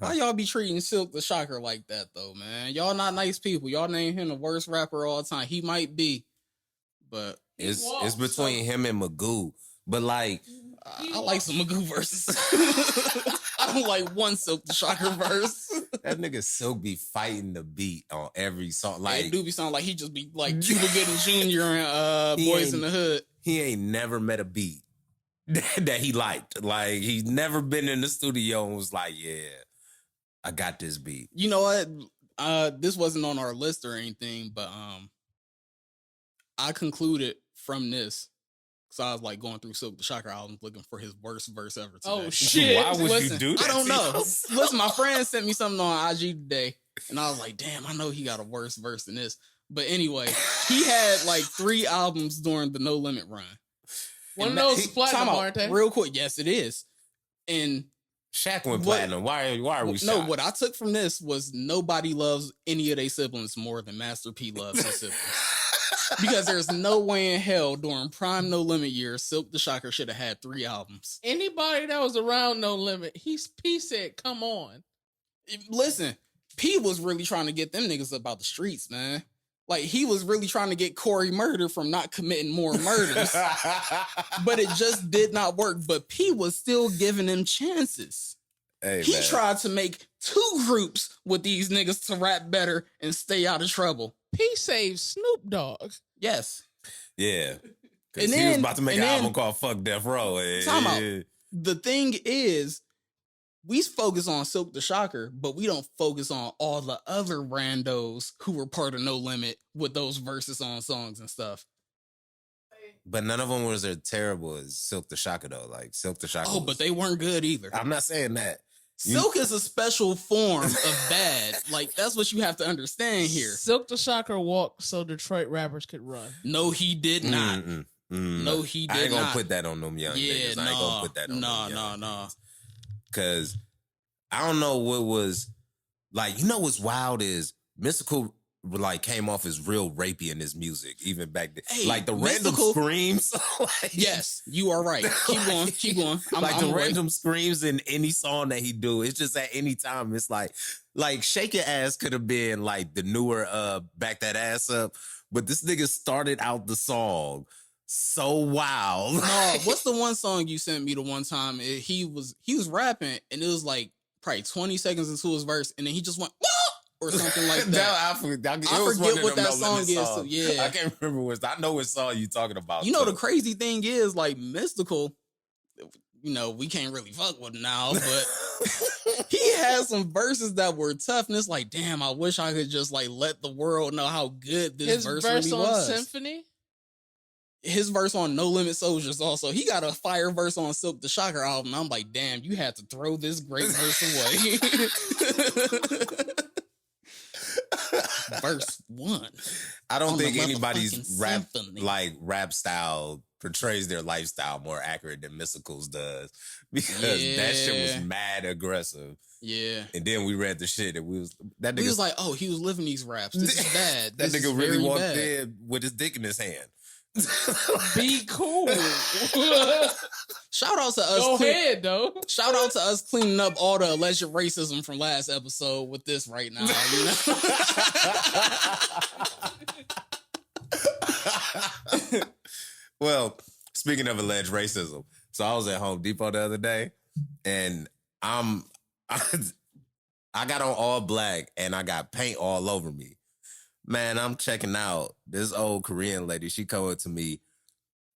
Why y'all be treating Silk the Shocker like that though, man? Y'all not nice people. Y'all name him the worst rapper of all time. He might be, but it's between him and Magoo. But like, I like some Magoo verses. I don't like one Silk the Shocker verse. That nigga Silk be fighting the beat on every song. Like, it do be sound like he just be like Cuba Gooding Jr. and Boys in the Hood. He ain't never met a beat that he liked. Like, he's never been in the studio and was like, yeah, I got this beat. You know what? This wasn't on our list or anything, but I concluded from this. So I was like going through Silk the Shocker albums looking for his worst verse ever today. Oh shit. Why would you do that? I don't know. Listen, my friend sent me something on IG today, and I was like, damn, I know he got a worse verse than this. But anyway, he had like 3 albums during the No Limit run. One of those platinum, aren't they? Real quick, yes, it is. And Shaq went platinum. Why are we shocked? No, what I took from this was nobody loves any of their siblings more than Master P loves his siblings. Because there's no way in hell during prime No Limit years, Silk the Shocker should have had 3 albums. Anybody that was around No Limit, P said, come on. Listen, P was really trying to get them niggas up out the streets, man. Like, he was really trying to get Corey Murder from not committing more murders. But it just did not work. But P was still giving them chances. Hey, he tried to make 2 groups with these niggas to rap better and stay out of trouble. P saved Snoop Dogg. Yes. Yeah. Because he was about to make an album called Fuck Death Row. Time out. The thing is, we focus on Silk the Shocker, but we don't focus on all the other randos who were part of No Limit with those verses on songs and stuff. But none of them was as terrible as Silk the Shocker, though. Like, Silk the Shocker. But they weren't good either. I'm not saying that. Silk is a special form of bad. Like, that's what you have to understand here. Silk the Shocker walked so Detroit rappers could run. No, he did not. No, he did not. I ain't gonna put that on them young niggas. I ain't gonna put that on them young niggas. Because I don't know what was... Like, you know what's wild is Mystical... like came off as real rapey in his music, even back then. Hey, like the random screams. Like, yes, you are right. Keep going. I'm random screams in any song that he do. It's just at any time. It's like Shake Your Ass could have been like the newer Back That Ass Up, but this nigga started out the song so wild. No, what's the one song you sent me the one time? He was rapping and it was like probably 20 seconds into his verse, and then he just went, "Whoa!" or something like that. I forget what that song is. So, yeah, I can't remember I know what song you talking about. You know, the crazy thing is, like, Mystical, you know, we can't really fuck with him now, but he has some verses that were tough, and it's like, damn, I wish I could just like let the world know how good this verse really was. Symphony? His verse on No Limit Soldiers also. He got a fire verse on Silk the Shocker album. I'm like, damn, you had to throw this great verse away. Verse 1. I don't think anybody's rap style portrays their lifestyle more accurate than Mystical's does, because that shit was mad aggressive. Yeah. And then we read the shit and we was like, oh, he was living these raps. This is bad. That nigga really walked in with his dick in his hand. Be cool. Shout out to us. Go ahead, though. Shout out to us cleaning up all the alleged racism from last episode with this right now. You know? Well, speaking of alleged racism, so I was at Home Depot the other day, and I got on all black, and I got paint all over me. Man, I'm checking out this old Korean lady. She come up to me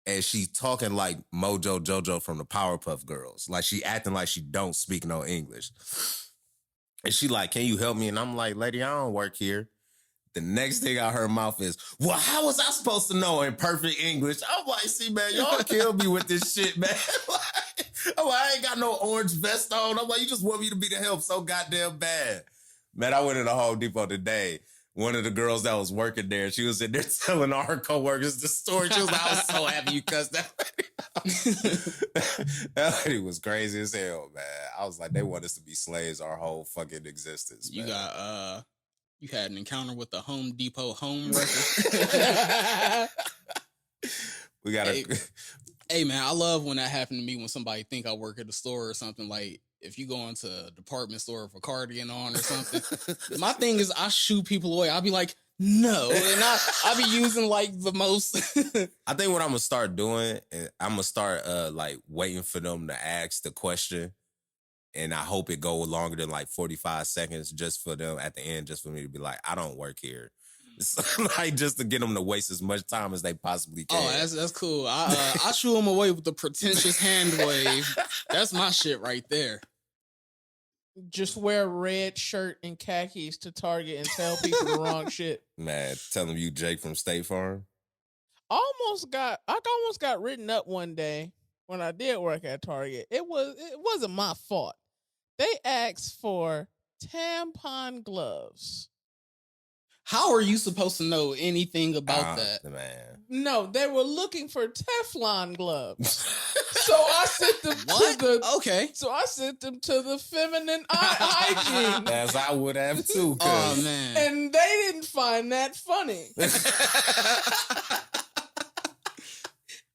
and she's talking like Mojo Jojo from the Powerpuff Girls. Like, she acting like she don't speak no English. And she like, can you help me? And I'm like, lady, I don't work here. The next thing out her mouth is, well, how was I supposed to know in perfect English? I'm like, see, man, y'all kill me with this shit, man. I ain't got no orange vest on. I'm like, you just want me to be the help so goddamn bad. Man, I went in the Home Depot today. One of the girls that was working there, she was in there telling all her coworkers the story. She was like, I was so happy you cussed that lady. That lady was crazy as hell, man. I was like, they want us to be slaves our whole fucking existence, man. You had an encounter with the Home Depot home wrecker. We got Hey man, I love when that happened to me when somebody think I work at a store or something. Like if you go into a department store with a cardigan on or something. My thing is I shoot people away. I'll be like, no. And I be using like the most I think what I'm gonna start doing, I'm gonna start like waiting for them to ask the question, and I hope it go longer than like 45 seconds, just for them at the end, just for me to be like, I don't work here. It's like just to get them to waste as much time as they possibly can. Oh, that's cool. I shoot them away with the pretentious hand wave. That's my shit right there. Just wear a red shirt and khakis to Target and tell people the wrong shit. Man, tell them you Jake from State Farm. I almost got written up one day when I did work at Target. It wasn't my fault. They asked for tampon gloves. How are you supposed to know anything about that? Man. No, they were looking for Teflon gloves. So I sent them What? to the Okay. So I sent them to the feminine hygiene. As I would have too. Oh man. And they didn't find that funny.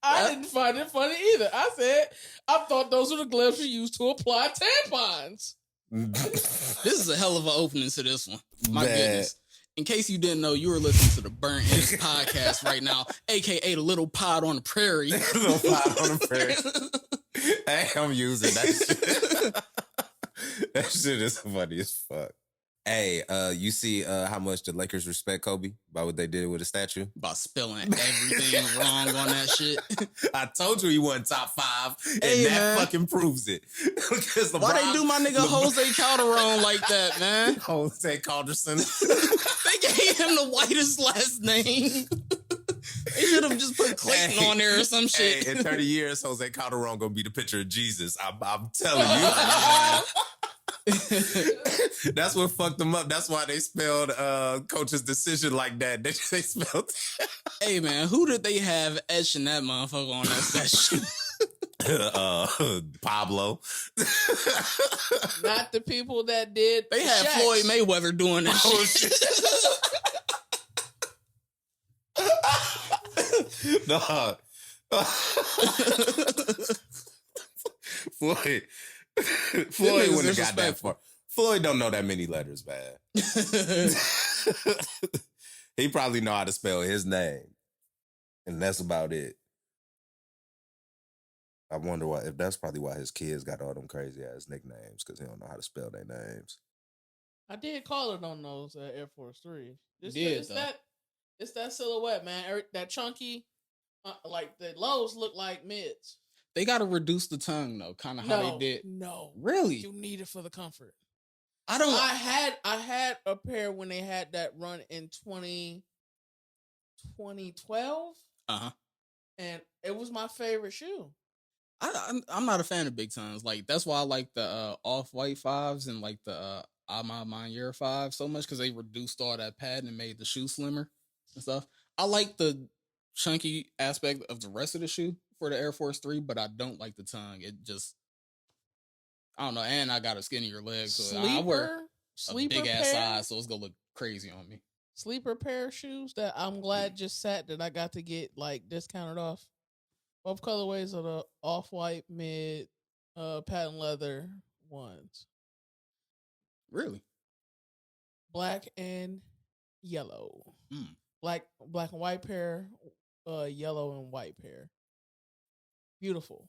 I didn't find it funny either. I said, I thought those were the gloves you used to apply tampons. This is a hell of an opening to this one. My Man. goodness. In case you didn't know, you were listening to the Burnt Ends podcast right now, aka the Little Pod on the Prairie. Little Pod on the Prairie. Hey, I'm using that shit. That shit is funny as fuck. Hey, you see how much the Lakers respect Kobe by what they did with the statue? About spilling everything wrong on that shit. I told you he wasn't top 5, and Hey, that man. fucking proves it. Why they do my nigga Jose Calderon like that, man? Jose Calderson. They gave him the whitest last name. They should have just put Clayton on there or some shit. Hey, in 30 years, Jose Calderon gonna be the picture of Jesus. I'm telling you. That's what fucked them up. That's why they spelled coach's decision like that. They spelled. Hey man, who did they have etching that motherfucker on that statue? Pablo. Not the people that did. They had Shaq's. Floyd Mayweather doing that Oh, shit. No. Floyd niggas wouldn't have got that disrespectful. far. Floyd don't know that many letters, man. He probably know how to spell his name. And that's about it. I wonder why, if that's probably why his kids got all them crazy ass nicknames, because he don't know how to spell their names. I did call it on those Air Force 3. Did, It's that silhouette, man. That chunky, like the lows look like mids. They got to reduce the tongue though, kind of how they did. No, Really? you need it for the comfort. I don't. I had a pair when they had that run in 2012. Uh-huh. And it was my favorite shoe. I'm not a fan of big tongues. Like that's why I like the off-white 5s and like the Ama Manier 5 so much, because they reduced all that padding and made the shoe slimmer and stuff. I like the chunky aspect of the rest of the shoe for the Air Force 3, but I don't like the tongue. It just, I don't know. And I got a skinnier leg, so I wear a big ass size, so it's gonna look crazy on me. Sleeper pair of shoes that I'm glad just sat that I got to get like discounted off. Both colorways are the off-white mid patent leather ones. Really? Black and yellow. Mm. Black and white pair, yellow and white pair. Beautiful.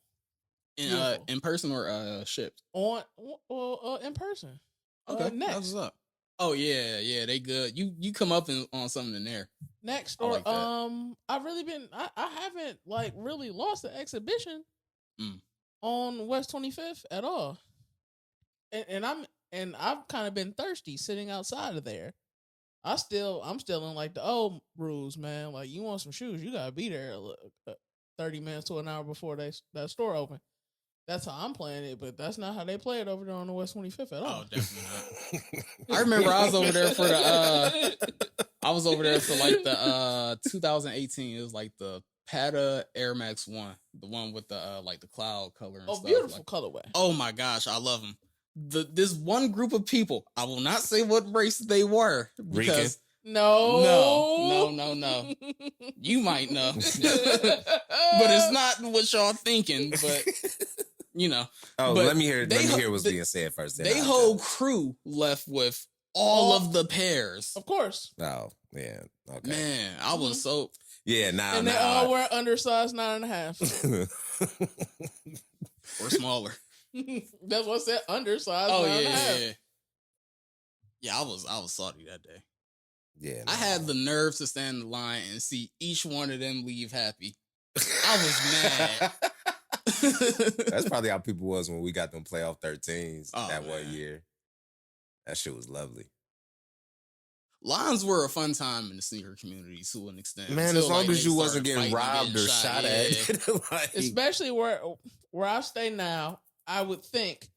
Beautiful. In person or shipped? In person. Okay, next. that's what's up. Oh yeah, they good. You come up on something in there. Next, I or like that. I've really been. I haven't like really lost the exhibition on West 25th at all, and I've kind of been thirsty sitting outside of there. I'm still in like the old rules, man. Like you want some shoes, you gotta be there 30 minutes to an hour before that store open. That's how I'm playing it, but that's not how they play it over there on the West 25th at all. Oh, definitely not. I remember I was over there for like the 2018. It was like the Pata Air Max 1, the one with the like the cloud color and stuff. Beautiful like, colorway. Oh my gosh, I love them. This one group of people, I will not say what race they were because No. You might know. But it's not what y'all thinking, but you know. Oh, but let me hear what's being said first. They whole crew left with all of the pairs. Of course. Oh, yeah. Okay. Man, I was so and they all wear undersized 9.5. or smaller. That's what I said, undersized 9.5. Yeah, I was salty that day. Yeah, I had the nerve to stand in the line and see each one of them leave happy. I was mad. That's probably how people was when we got them playoff 13s that 1 year. That shit was lovely. Lines were a fun time in the sneaker community to an extent. Man, as long as you wasn't getting robbed or shot at. Like, especially where I stay now, I would think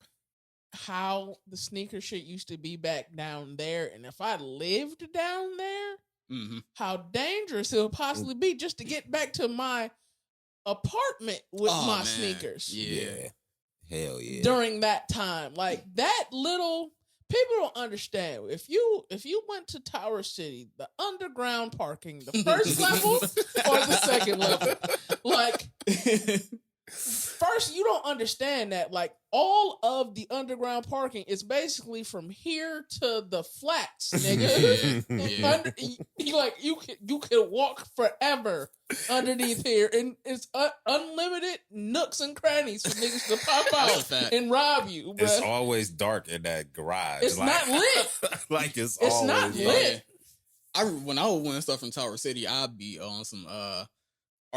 how the sneaker shit used to be back down there. And if I lived down there, how dangerous it would possibly be just to get back to my apartment with my sneakers. Yeah. Hell yeah. During that time. Like that little... People don't understand. If you went to Tower City, the underground parking, the first level or the second level, like first you don't understand that like all of the underground parking is basically from here to the flats, nigga. You can walk forever underneath here, and it's unlimited nooks and crannies for niggas to pop out and rob you. Bruh. It's always dark in that garage. It's not lit. Like it's always not lit. When I would win stuff from Tower City, I'd be on some all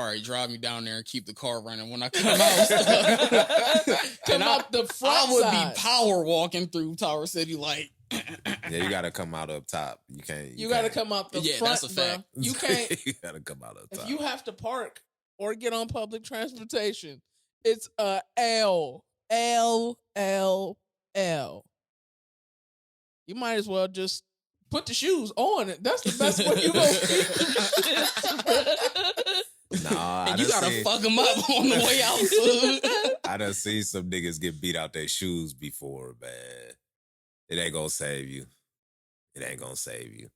right, drive me down there and keep the car running when I come out. Come out the front I would side. be power walking through Tower City like. Yeah, you gotta come out up top. You can't. You gotta come out the front. That's a fact. Bro. You can't. You gotta come out up top. If you have to park or get on public transportation, it's a L. You might as well just put the shoes on it. That's the best way you gonna Nah, and you gotta fuck them up on the way out. I done seen some niggas get beat out their shoes before, man. It ain't gonna save you. It ain't gonna save you.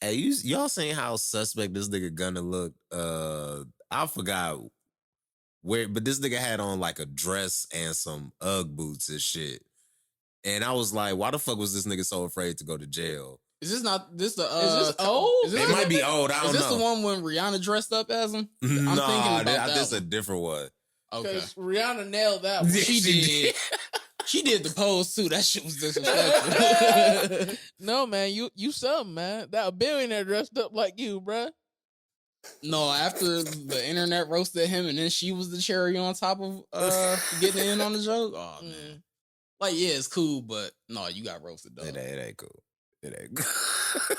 Hey, y'all seen how suspect this nigga gonna look? I forgot where, but this nigga had on like a dress and some Ugg boots and shit. And I was like, why the fuck was this nigga so afraid to go to jail? Is this not this the? Is this old? It might be old. I don't know. Is this the one when Rihanna dressed up as him? I'm thinking about that. This is a different one. Okay, because Rihanna nailed that one. She did. She did the pose too. That shit was disrespectful. No, man, you something, man. That billionaire dressed up like you, bruh. No, after the internet roasted him, and then she was the cherry on top of getting in on the joke. Oh man, like yeah, it's cool, but no, you got roasted though. It ain't cool. It ain't cool.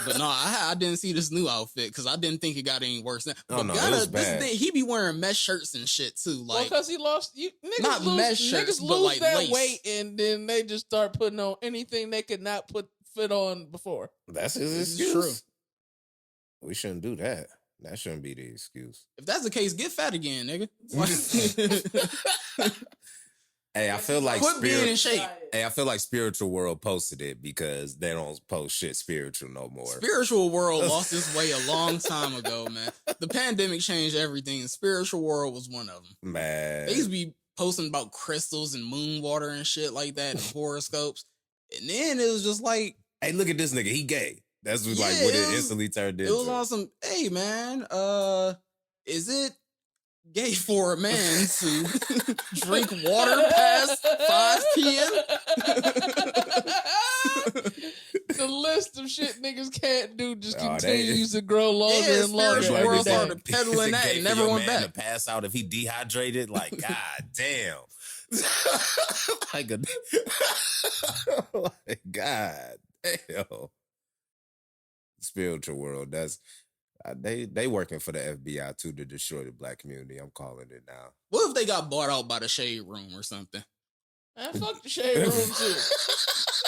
But no, I didn't see this new outfit because I didn't think it got any worse. Oh no, it was bad. He be wearing mesh shirts and shit too. Like, well, because he lost. Not mesh shirts, niggas but lose like that lace. weight, and then they just start putting on anything they could not fit on before. That's his excuse. True. We shouldn't do that. That shouldn't be the excuse. If that's the case, get fat again, nigga. Hey, I feel like quit being in shape. Hey, I feel like Spiritual World posted it because they don't post shit spiritual no more. Spiritual World lost its way a long time ago, man. The pandemic changed everything, and Spiritual World was one of them. Man, they used to be posting about crystals and moon water and shit like that, and horoscopes. And then it was just like, hey, look at this nigga, he gay. That's what, like what it instantly turned into. It was on some, hey man, is it gay for a man to drink water past 5 p.m.? The list of shit niggas can't do just continues to grow longer and longer. Spiritual World started peddling that and never went back. To pass out if he dehydrated, like god damn. like god damn. Spiritual World, that's they working for the FBI too to destroy the black community. I'm calling it now. What if they got bought out by the Shade Room or something? Man, fuck the shade room too.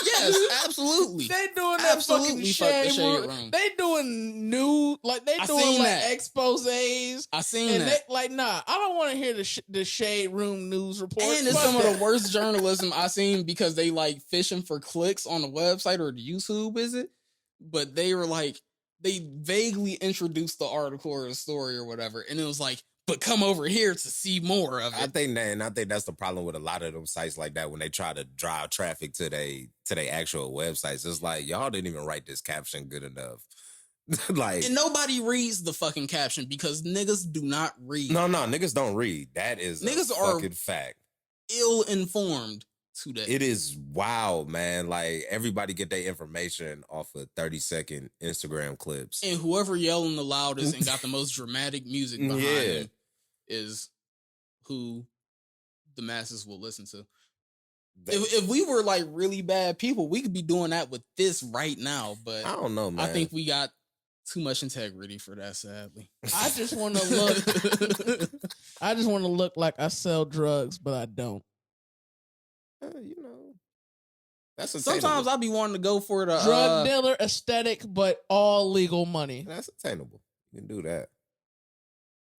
Yes, absolutely. They doing that fucking shade room. room. They doing new, like they I doing seen like that. exposés. I seen And that. they, like, nah, I don't want to hear the shade room news report. And it's some of the worst journalism I seen because they like fishing for clicks on the website or the YouTube, is it? But they were like, they vaguely introduced the article or the story or whatever, and it was like, but come over here to see more of it. I think that's the problem with a lot of them sites like that when they try to drive traffic to their actual websites. It's like y'all didn't even write this caption good enough. Like, and nobody reads the fucking caption because niggas do not read. No, niggas don't read. That is Niggas a fucking fact. Ill-informed today. It is wild, man. Like, everybody get their information off of 30-second Instagram clips. And whoever yelling the loudest and got the most dramatic music behind them is who the masses will listen to. If we were like really bad people, we could be doing that with this right now. But I don't know, man. I think we got too much integrity for that, sadly. I just want to look. I just want to look like I sell drugs, but I don't. You know, that's sometimes I'll be wanting to go for the drug dealer aesthetic, but all legal money. That's attainable. You can do that.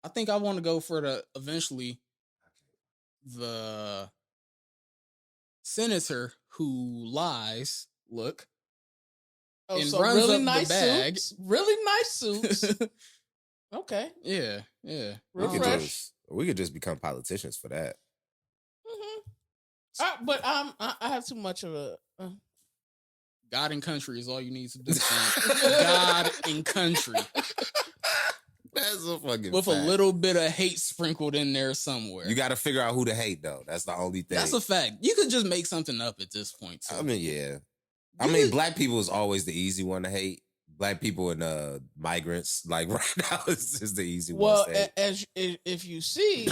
I think I want to go for eventually the senator who lies. Look. Oh, and so runs really up nice the bag. suits. Really nice suits. Okay. Yeah. We could just become politicians for that. Mm-hmm. But I have too much of a. God and country is all you need to do. God and country. That's a fucking with fact. A little bit of hate sprinkled in there somewhere. You got to figure out who to hate, though. That's the only thing. That's a fact. You could just make something up at this point, too. I mean, yeah. Black people is always the easy one to hate. Black people and migrants, like right now, is the easy one. Well, as if you see,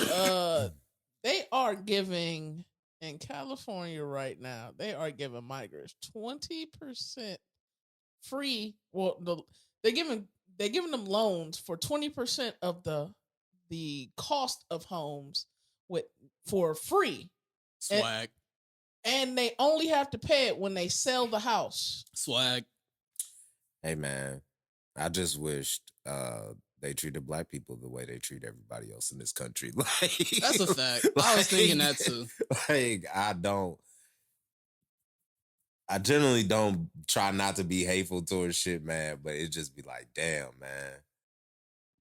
they are giving in California right now. They are giving migrants 20% free. Well, they're giving them loans for 20% of the cost of homes for free. Swag. And they only have to pay it when they sell the house. Swag. Hey, man, I just wished they treated black people the way they treat everybody else in this country. Like, that's a fact. I was thinking that too. Like, I generally don't try not to be hateful towards shit, man, but it just be like, damn, man.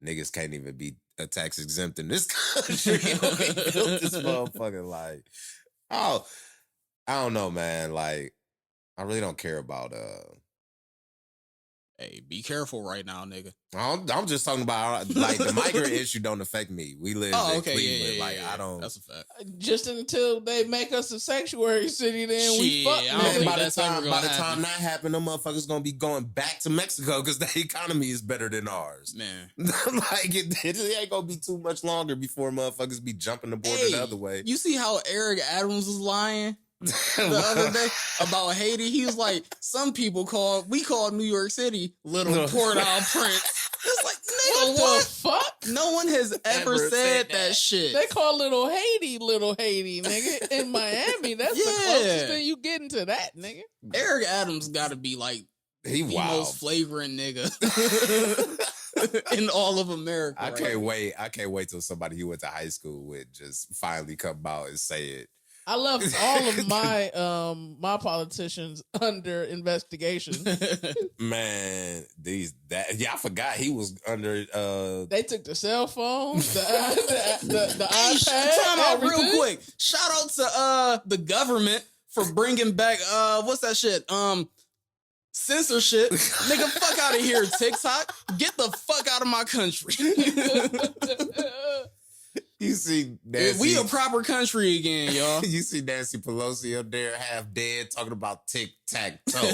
Niggas can't even be a tax exempt in this country. We built this motherfucker, like, oh, I don't know, man. Like, I really don't care about Hey, be careful right now, nigga. I'm just talking about like the migrant issue don't affect me. We live in Cleveland. Yeah, like I don't. That's a fact. Just until they make us a sanctuary city, then we fuck. By the time that happen, them motherfuckers gonna be going back to Mexico because the economy is better than ours. Man, like it ain't gonna be too much longer before motherfuckers be jumping the border the other way. You see how Eric Adams was lying the other day about Haiti? He was like, some people call New York City Little Port-au-Prince. It's like, nigga, what the fuck? No one has ever said that shit. They call Little Haiti, nigga. In Miami, that's the closest thing you getting to that, nigga. Eric Adams got to be like the most flagrant nigga in all of America. I can't wait. I can't wait till somebody he went to high school with just finally come out and say it. I love all of my my politicians under investigation. Man, I forgot he was under. They took the cell phones, the iPad. Time out real quick. Shout out to the government for bringing back what's that shit? Censorship. Nigga, fuck out of here, TikTok. Get the fuck out of my country. You see, Nancy, we a proper country again, y'all. You see Nancy Pelosi up there half dead talking about tic-tac-toe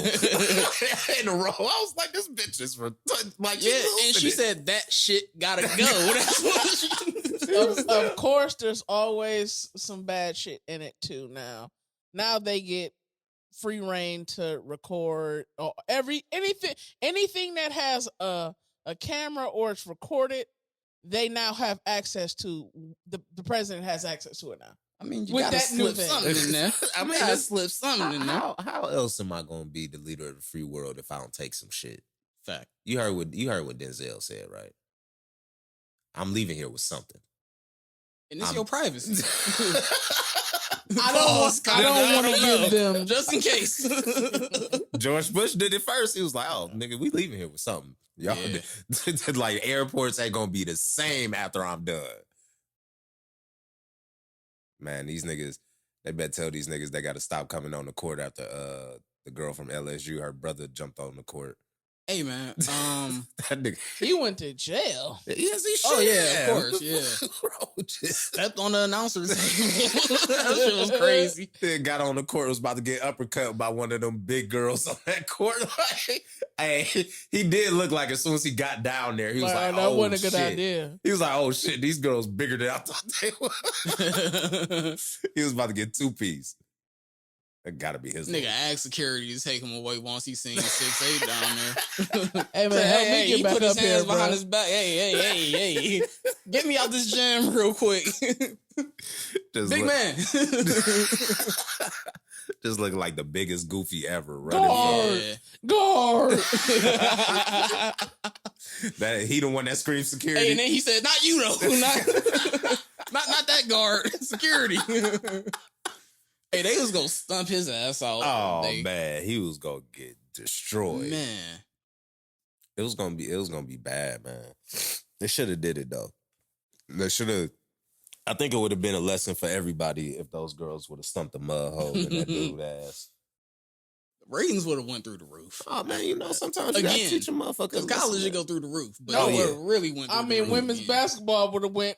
in a row. I was like, this bitch is like, yeah, and she said that shit gotta go. That's what she of course, there's always some bad shit in it too. Now they get free reign to record or anything that has a camera or it's recorded. They now have access to the president has access to it now. I mean, you With gotta that new slip thing. something in there. I mean, you gotta that's- slip something in there. How else am I gonna be the leader of the free world if I don't take some shit? Fact. You heard what Denzel said, right? I'm leaving here with something. And it's your privacy. I don't want to give them just in case. George Bush did it first. He was like, "Oh, nigga, we leaving here with something." Y'all, like airports ain't gonna be the same after I'm done. Man, these niggas, they better tell these niggas they got to stop coming on the court after the girl from LSU, her brother jumped on the court. Hey man, That nigga, he went to jail. yes, he should. Oh, yeah, of course, yeah. Bro, just stepped on the announcer's table. That shit was crazy. then got on the court, was about to get uppercut by one of them big girls on that court. Like, hey, he did look like as soon as he got down there, he was like, that "Oh wasn't a shit!" good idea. He was like, "Oh shit, these girls bigger than I thought they were." He was about to get 2-piece. That gotta be his Nigga asked security to take him away once he seen 6'8" down there. Hey man, help me get he back put up his hands here, behind bro. his back. Hey, get me out this gym real quick. Just Big look- man. Just looking like the biggest goofy ever. Guard. Yeah. Guard. That he the one that screams security. Hey, and then he said, "Not you though, not that guard, security." Hey, they was gonna stump his ass out. Oh man, he was gonna get destroyed. Man, It was gonna be bad, man. They should have did it though. They should have. I think it would have been a lesson for everybody if those girls would have stumped the mud hole in that dude's ass. ratings would have went through the roof. Oh man, you know sometimes you gotta Again, teach a motherfucker. Because college would go through the roof, but No, it yeah. would have really went. Through I the mean, roof. women's Yeah. basketball would have went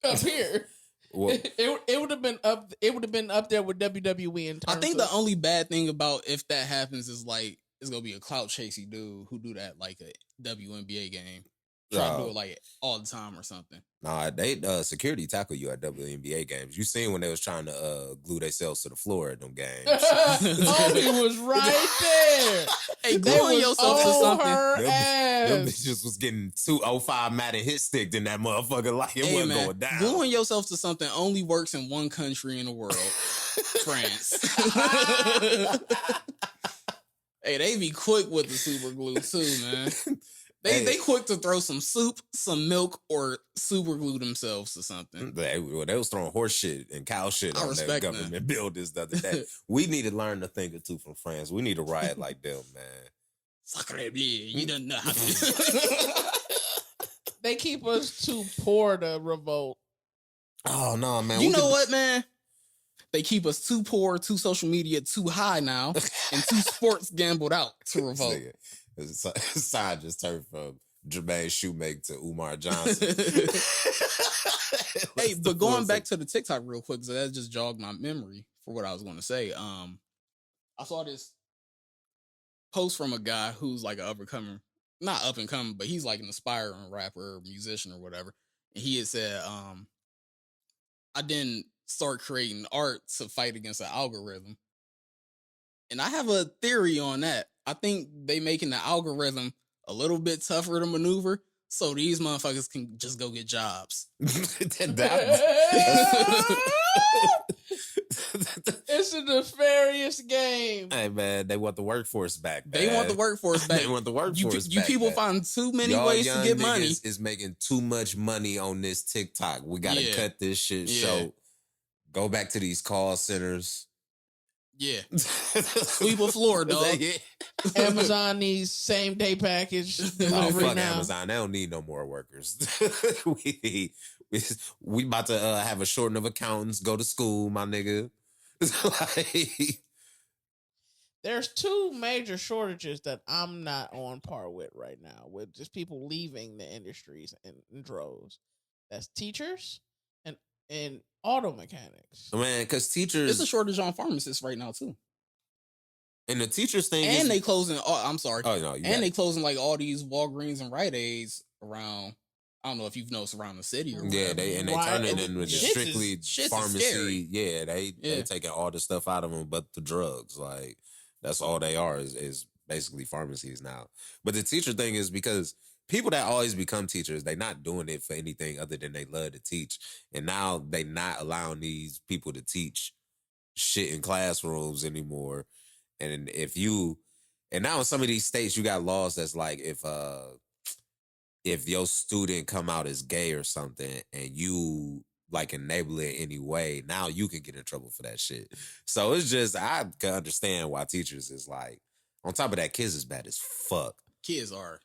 up here. Well, It would have been up. It would have been up there with WWE. In I terms think of, the only bad thing about if that happens is like it's gonna be a clout chasey dude who do that like a WNBA game. Try to do it like all the time or something. nah, they security tackle you at WNBA games. You seen when they was trying to glue themselves to the floor at them games. Homie was right there. Hey, They gluing was yourself to on something. her Them ass. bitches was getting 205 Madden hit sticked in that motherfucker like it Hey, wasn't man, going down. gluing yourself to something only works in one country in the world, France. Hey, they be quick with the super glue too, man. They quick to throw some soup, some milk, or super glue themselves to something. They was throwing horse shit and cow shit I on their respect government that. buildings the other day. We need to learn a thing or two from France. We need to riot like them, man. Sacre bleu, you don't know how to. They keep us too poor to revolt. Oh no, man. You know what, man? They keep us too poor, too social media, too high now, and too sports gambled out to revolt. Side just turned from Jermaine Shoemaker to Umar Johnson. Hey, but going back to the TikTok real quick, so that just jogged my memory for what I was going to say. I saw this post from a guy who's like an not up and coming, but he's like an aspiring rapper or musician or whatever. And he had said, I didn't start creating art to fight against an algorithm. And I have a theory on that. I think they making the algorithm a little bit tougher to maneuver so these motherfuckers can just go get jobs. It's a nefarious game. Hey man, they want the workforce back. They want the workforce back. They want the workforce You back. people man. find too many Y'all ways to young get niggas money. is making too much money on this TikTok. We gotta Yeah. cut this shit Yeah. short. Go back to these call centers. Yeah. Sweep a floor, dog. Amazon needs same day package Oh, delivery fuck now. Amazon. They don't need no more workers. we about to have a shortening of accountants, go to school, my nigga. Like, There's two major shortages that I'm not on par with right now, with just people leaving the industries in droves. That's teachers and auto mechanics. man, because It's teachers a shortage on pharmacists right now too. and the teachers thing And is, they closing. I'm sorry. oh no, And they closing like all these Walgreens and Rite Aids around. I don't know if you've noticed around the city or yeah, whatever. they Right. turn it into Shits is- strictly shits is pharmacy. scary. Yeah, they Yeah. taking all the stuff out of them, but the drugs. Like that's all they are is basically pharmacies now. But the teacher thing is because people that always become teachers, they not doing it for anything other than they love to teach. And now they not allowing these people to teach shit in classrooms anymore. And now in some of these states, you got laws that's like if your student come out as gay or something and you like enable it any way, now you can get in trouble for that shit. So it's just, I can understand why teachers is like, on top of that, kids is bad as fuck. Kids are.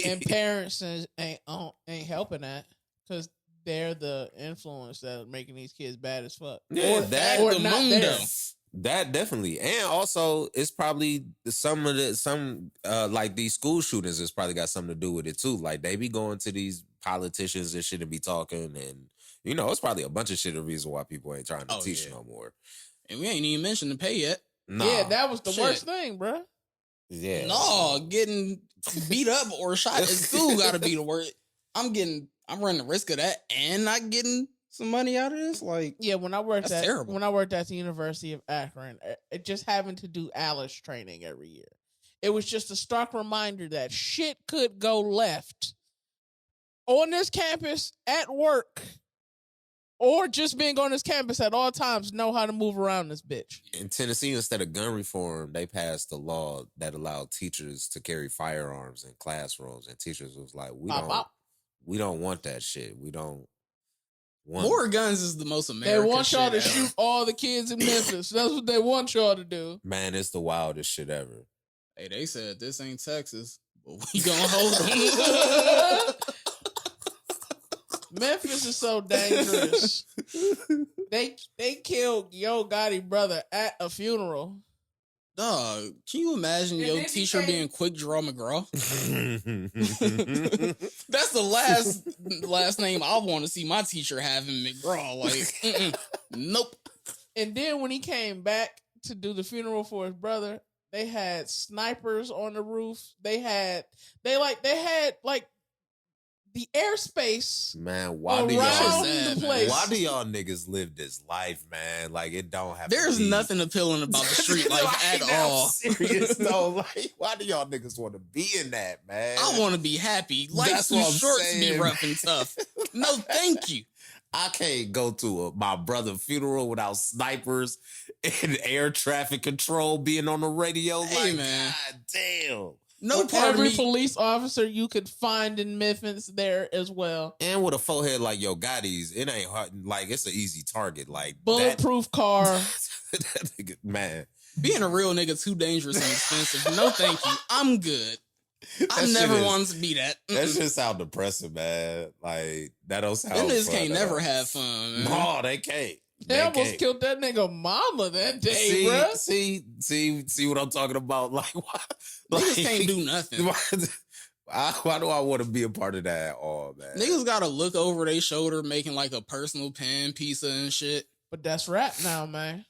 And parents ain't helping that because they're the influence that are making these kids bad as fuck. Yeah, or not there. That definitely, and also it's probably some like these school shootings has probably got something to do with it too. Like they be going to these politicians and shit and be talking, and it's probably a bunch of shit. The reason why people ain't trying to teach no more. And we ain't even mentioned the pay yet. Nah. Yeah, that was the worst thing, bro. Yeah, no, getting beat up or shot at school got to be the worst. I'm running the risk of that and not getting some money out of this. Like, yeah, when I worked terrible. When I worked at the University of Akron, just having to do ALICE training every year, it was just a stark reminder that shit could go left on this campus, at work, or just being on this campus at all times. Know how to move around this bitch. In Tennessee, instead of gun reform, they passed a law that allowed teachers to carry firearms in classrooms, and teachers was like, we don't want that shit. We don't want more guns is the most American. They want y'all to shit ever. shoot all the kids in Memphis. That's what they want y'all to do. Man, it's the wildest shit ever. Hey, they said this ain't Texas, but we gonna hold them. Memphis is so dangerous. They killed Yo Gotti brother at a funeral. Dog, can you imagine And your then teacher being Quick Draw McGraw? That's the last name I want to see my teacher having, McGraw. Like, nope. And then when he came back to do the funeral for his brother, they had snipers on the roof. They had the airspace. Man, why do y'all niggas live this life, man? Like it don't have. There's nothing appealing about the street life at all. Serious though, like why do y'all niggas want to be in that, man? I want to be happy. Life's too short to be rough and tough. No, thank you. I can't go to my brother's funeral without snipers and air traffic control being on the radio. Hey, like, man. God damn. No part Every of me. police officer you could find in Memphis there as well. And with a forehead like Yo Gotti's, it ain't hard. Like it's an easy target. Like bulletproof car. That nigga, man. Being a real nigga too dangerous and expensive. No, thank you. I'm good. I never wanted to be that. That just sound depressing, man. Like that don't sound. Them niggas fun can't at never all. have fun, man. No, they can't. They almost killed that nigga mama that day, bruh. See what I'm talking about? Like, why? Niggas can't do nothing. Why do I want to be a part of that at all, man? Niggas gotta look over their shoulder making like a personal pan pizza and shit. But that's rap now, man.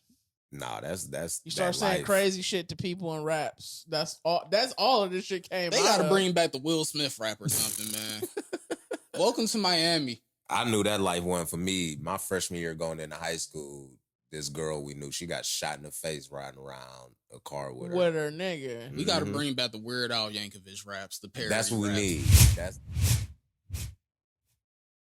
Nah, that's you start saying crazy shit to people in raps. That's all of this shit came. They gotta bring back the Will Smith rap or something, man. Welcome to Miami. I knew that life wasn't for me. My freshman year going into high school, this girl we knew, she got shot in the face riding around a car with her. With her nigga. We gotta bring back the Weird Al Yankovic raps, the parody. That's what we raps. need.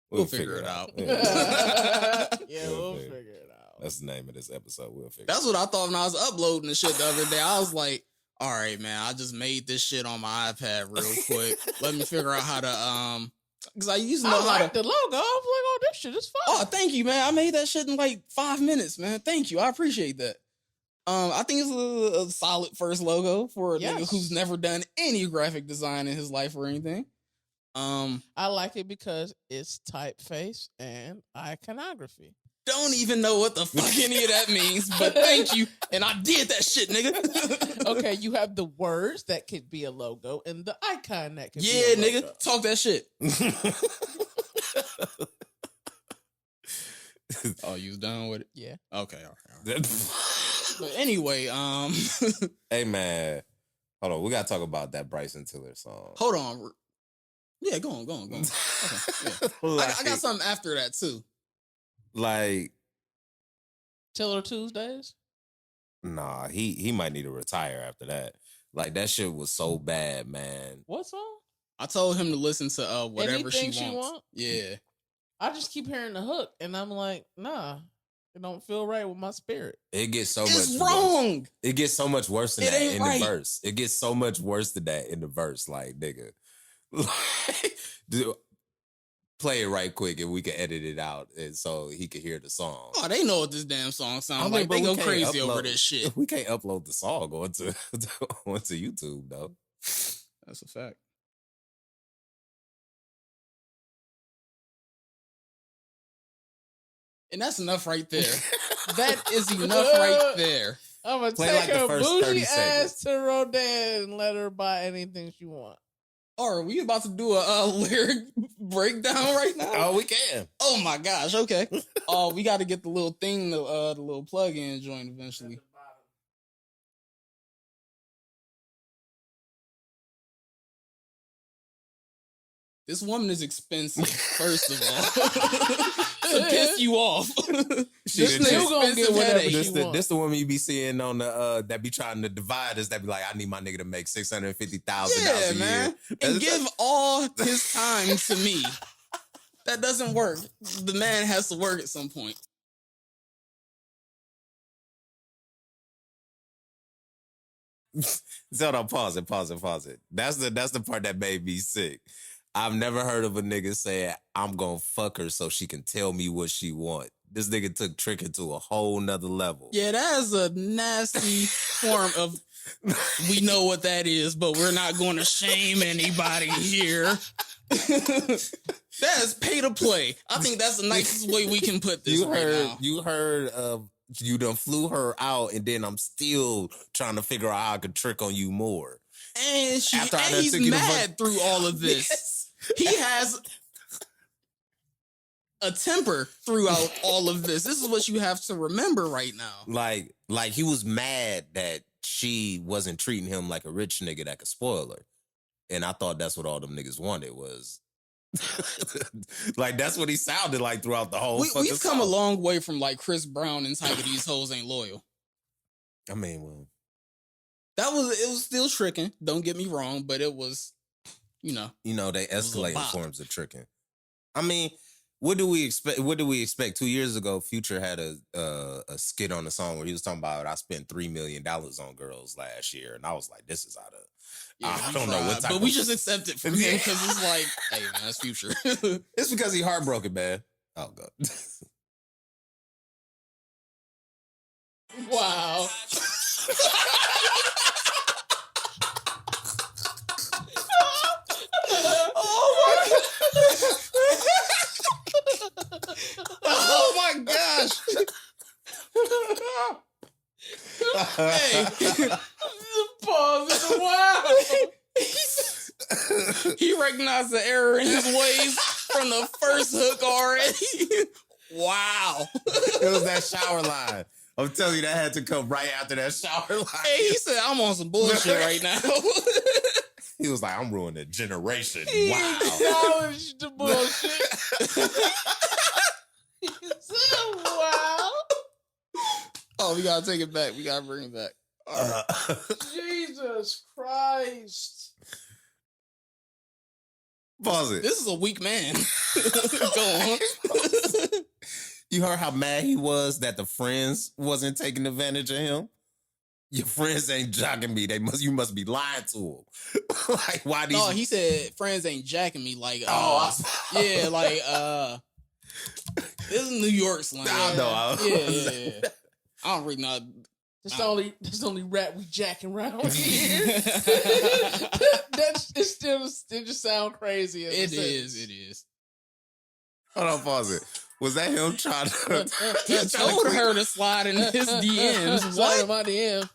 We'll figure it out. Yeah, we'll figure it out. That's the name of this episode. We'll figure That's what I thought when I was uploading the shit the other day. I was like, all right, man, I just made this shit on my iPad real quick. Let me figure out how to because I used to know how to the logo. I was like, oh, this shit is fun. Oh, thank you, man. I made that shit in like 5 minutes, man. Thank you. I appreciate that. I think it's a solid first logo for a nigga who's never done any graphic design in his life or anything. I like it because it's typeface and iconography. Don't even know what the fuck any of that means, but thank you. And I did that shit, nigga. Okay, you have the words that could be a logo and the icon that could be a logo. Nigga, talk that shit. Oh, you was done with it? Yeah. Okay, all right. But anyway, hey man, hold on. We gotta talk about that Bryson Tiller song. Hold on. Yeah, go on. Okay, yeah. I got something after that too. Like Tiller Tuesdays? Nah, he might need to retire after that. Like that shit was so bad, man. What song? I told him to listen to whatever Anything she wants. want? Yeah. I just keep hearing the hook, and I'm like, nah, it don't feel right with my spirit. It gets so It's much wrong. Worse. It gets so much worse than It that ain't in right. the verse. It gets so much worse than that in the verse. Like, nigga. Play it right quick and we can edit it out and so he can hear the song. Oh, they know what this damn song sounds I mean, like. but They we go can't crazy upload- over this shit. We can't upload the song onto YouTube, though. That's a fact. And that's enough right there. That is enough right there. I'm gonna Play take like the her first 30 bougie seconds. ass to Rodan and let her buy anything she wants. Or are we about to do a lyric breakdown right now? Oh, we can. Oh my gosh, okay. Oh, we got to get the little thing, the little plug-in joint eventually. This woman is expensive, first of all. To piss you off. This nigga gonna get whatever headache. she want. This the woman you be seeing on the that be trying to divide us. That be like, I need my nigga to make $650,000 Yeah, a man. year. And give all his time to me. That doesn't work. The man has to work at some point. So no, pause it. That's the part that made me sick. I've never heard of a nigga saying, I'm gonna fuck her so she can tell me what she want. This nigga took tricking to a whole nother level. Yeah, that is a nasty form of, we know what that is, but we're not going to shame anybody here. That is pay to play. I think that's the nicest way we can put this You heard of you done flew her out and then I'm still trying to figure out how I could trick on you more. And After I done he's took you to mad through all of this. Yes. He has a temper throughout all of this. This is what you have to remember right now. Like he was mad that she wasn't treating him like a rich nigga that could spoil her. And I thought that's what all them niggas wanted was. Like that's what he sounded like throughout the whole fucking We've come a song. long way from like Chris Brown and type of these hoes ain't loyal. I mean, well, It was still tricking, don't get me wrong, but it was, they was a escalated bop. forms of tricking. I mean, what do we expect? 2 years ago, Future had a skit on the song where he was talking about I spent $3 million on girls last year, and I was like, this is out of. I we don't know what tried, type but we of- just accept it from him because it's like, hey man, that's Future. It's because he heartbroken, man. Oh god. Wow. Oh my gosh! Hey, Pause. It's wow. he recognized the error in his ways from the first hook already. Wow. It was that shower line. I'm telling you, that had to come right after that shower line. Hey, he said, I'm on some bullshit right now. He was like, I'm ruining a generation. He Wow. acknowledged the bullshit. He said, wow. Oh, we gotta take it back. We gotta bring it back. All right. Jesus Christ. Pause it. This is a weak man. Go on. You heard how mad he was that the friends wasn't taking advantage of him? Your friends ain't jocking me. You must be lying to him. Like, why these? No, he said friends ain't jacking me. Like, yeah, like, this is New York slang. I know. Yeah. I don't really know. That's the only rap we jacking around here. It just sound crazy. It is. Hold on, pause it. Was that him trying to? He told her to slide in his DMs. Slide What? in my DM.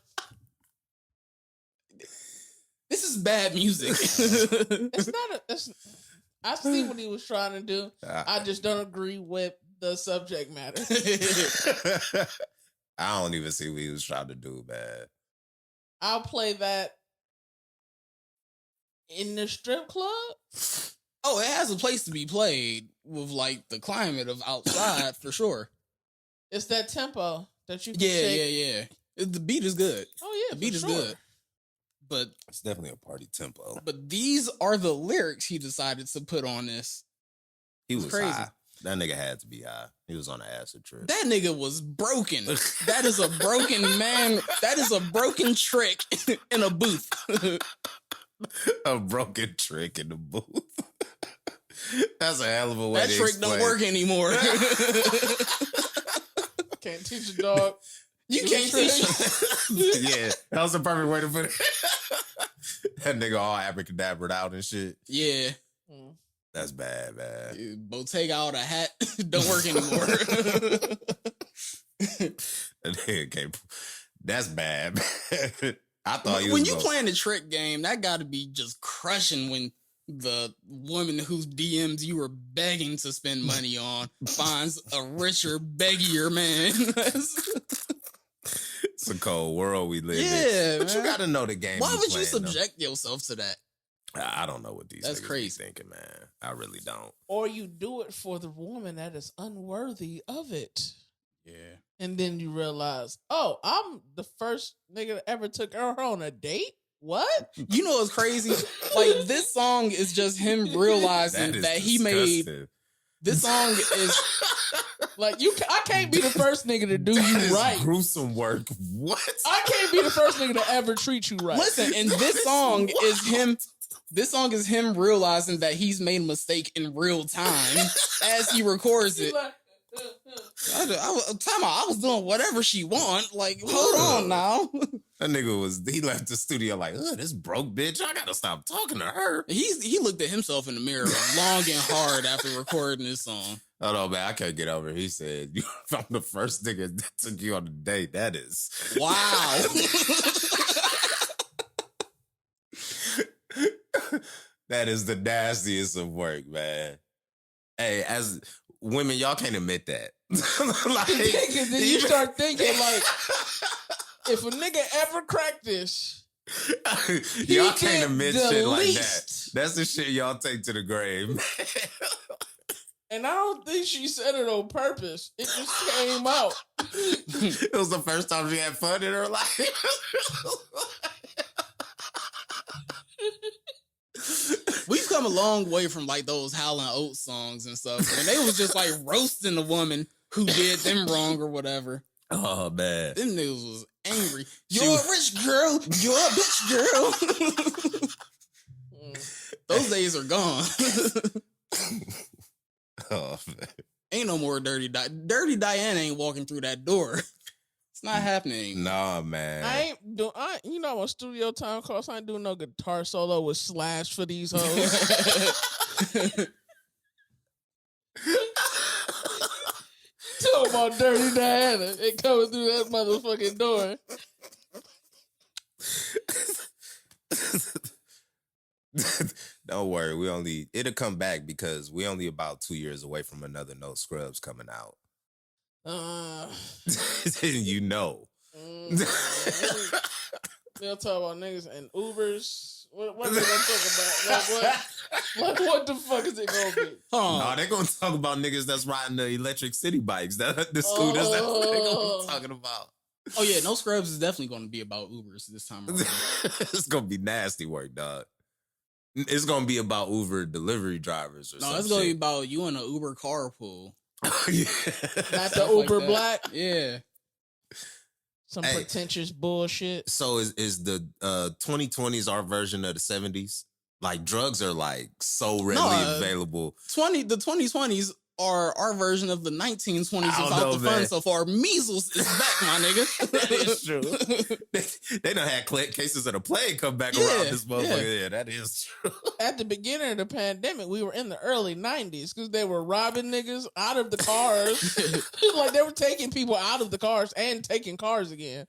This is bad music. It's not I see what he was trying to do. I just don't agree with the subject matter. I don't even see what he was trying to do, man. I'll play that in the strip club. Oh, it has a place to be played with like the climate of outside for sure. It's that tempo that you can Yeah. shake. The beat is good. Oh yeah, The beat for is sure. good. But it's definitely a party tempo. But these are the lyrics he decided to put on this. He was crazy. high. That nigga had to be high. He was on an acid trip. That nigga was broken. That is a broken man. That is a broken trick in a booth. A broken trick in the booth. That's a hell of a way That to trick explain. don't work anymore. Can't teach a dog. You can't teach. Yeah, that was the perfect way to put it. That nigga all abracadabraed out and shit. Yeah. That's bad, man. Bottega out a hat. Don't work anymore. That nigga can't. That's bad. I thought when you playing the trick game, that got to be just crushing when the woman whose DMs you were begging to spend money on finds a richer, beggier man. It's a cold world we live in. Yeah, But man. you got to know the game. Why would you playing, subject yourself to that? though. I don't know what these That's niggas crazy. be thinking, man. I really don't. Or you do it for the woman that is unworthy of it. Yeah. And then you realize, oh, I'm the first nigga that ever took her on a date? What? You know what's crazy? Like, this song is just him realizing is that he made. disgusting. This song is. Like, I can't be the first nigga to do That you is right. gruesome work. What? I can't be the first nigga to ever treat you right. Listen, and this song is him. This song is him realizing that he's made a mistake in real time as he records He's it. like, I was doing whatever she want. Like, hold on now. That nigga he left the studio like, ugh, this broke bitch. I gotta stop talking to her. He looked at himself in the mirror long and hard after recording this song. Oh no, man, I can't get over it. He said, I'm the first nigga that took you on a date. That is Wow. that is the nastiest of work, man. Hey, as women, y'all can't admit that. Like, then you start thinking, like, if a nigga ever cracked this, y'all can't did admit the shit like that. least. That's the shit y'all take to the grave. and I don't think she said it on purpose. It just came out. It was the first time she had fun in her life. We've come a long way from like those Howlin' Oates songs and stuff. When they was just like roasting the woman who did them wrong or whatever. Oh man. Them niggas was angry. She You're was- a rich girl. You're a bitch girl. Those days are gone. Oh man. Ain't no more Dirty Diana ain't walking through that door. It's not happening. Nah, man. I ain't do. You know what studio time costs? I ain't doing no guitar solo with Slash for these hoes. Talk about Dirty Diana. It coming through that motherfucking door. Don't worry, it'll come back because we only about 2 years away from another No Scrubs coming out. You know. They'll talk about niggas and Ubers. What are they gonna talk about? What the fuck is it gonna be? No, they're gonna talk about niggas that's riding the electric city bikes, the scooters. That's what they're gonna be talking about. Oh yeah, No Scrubs is definitely going to be about Ubers this time around. It's gonna be nasty work, dog. It's gonna be about Uber delivery drivers or No, something. it's going to be about you in an Uber carpool. Yeah. Not the Stuff like Uber that. Black. Yeah. Some Hey. pretentious bullshit. So is the 2020s our version of the 70s? Like drugs are like so readily available. The 2020s are our version of the 1920s I don't without know, the fun man. so far. Measles is back, my nigga. That is true. They done had cases of the plague come back Yeah, around this motherfucker. yeah. Yeah, that is true. At the beginning of the pandemic, we were in the early 90s because they were robbing niggas out of the cars. Like they were taking people out of the cars and taking cars again.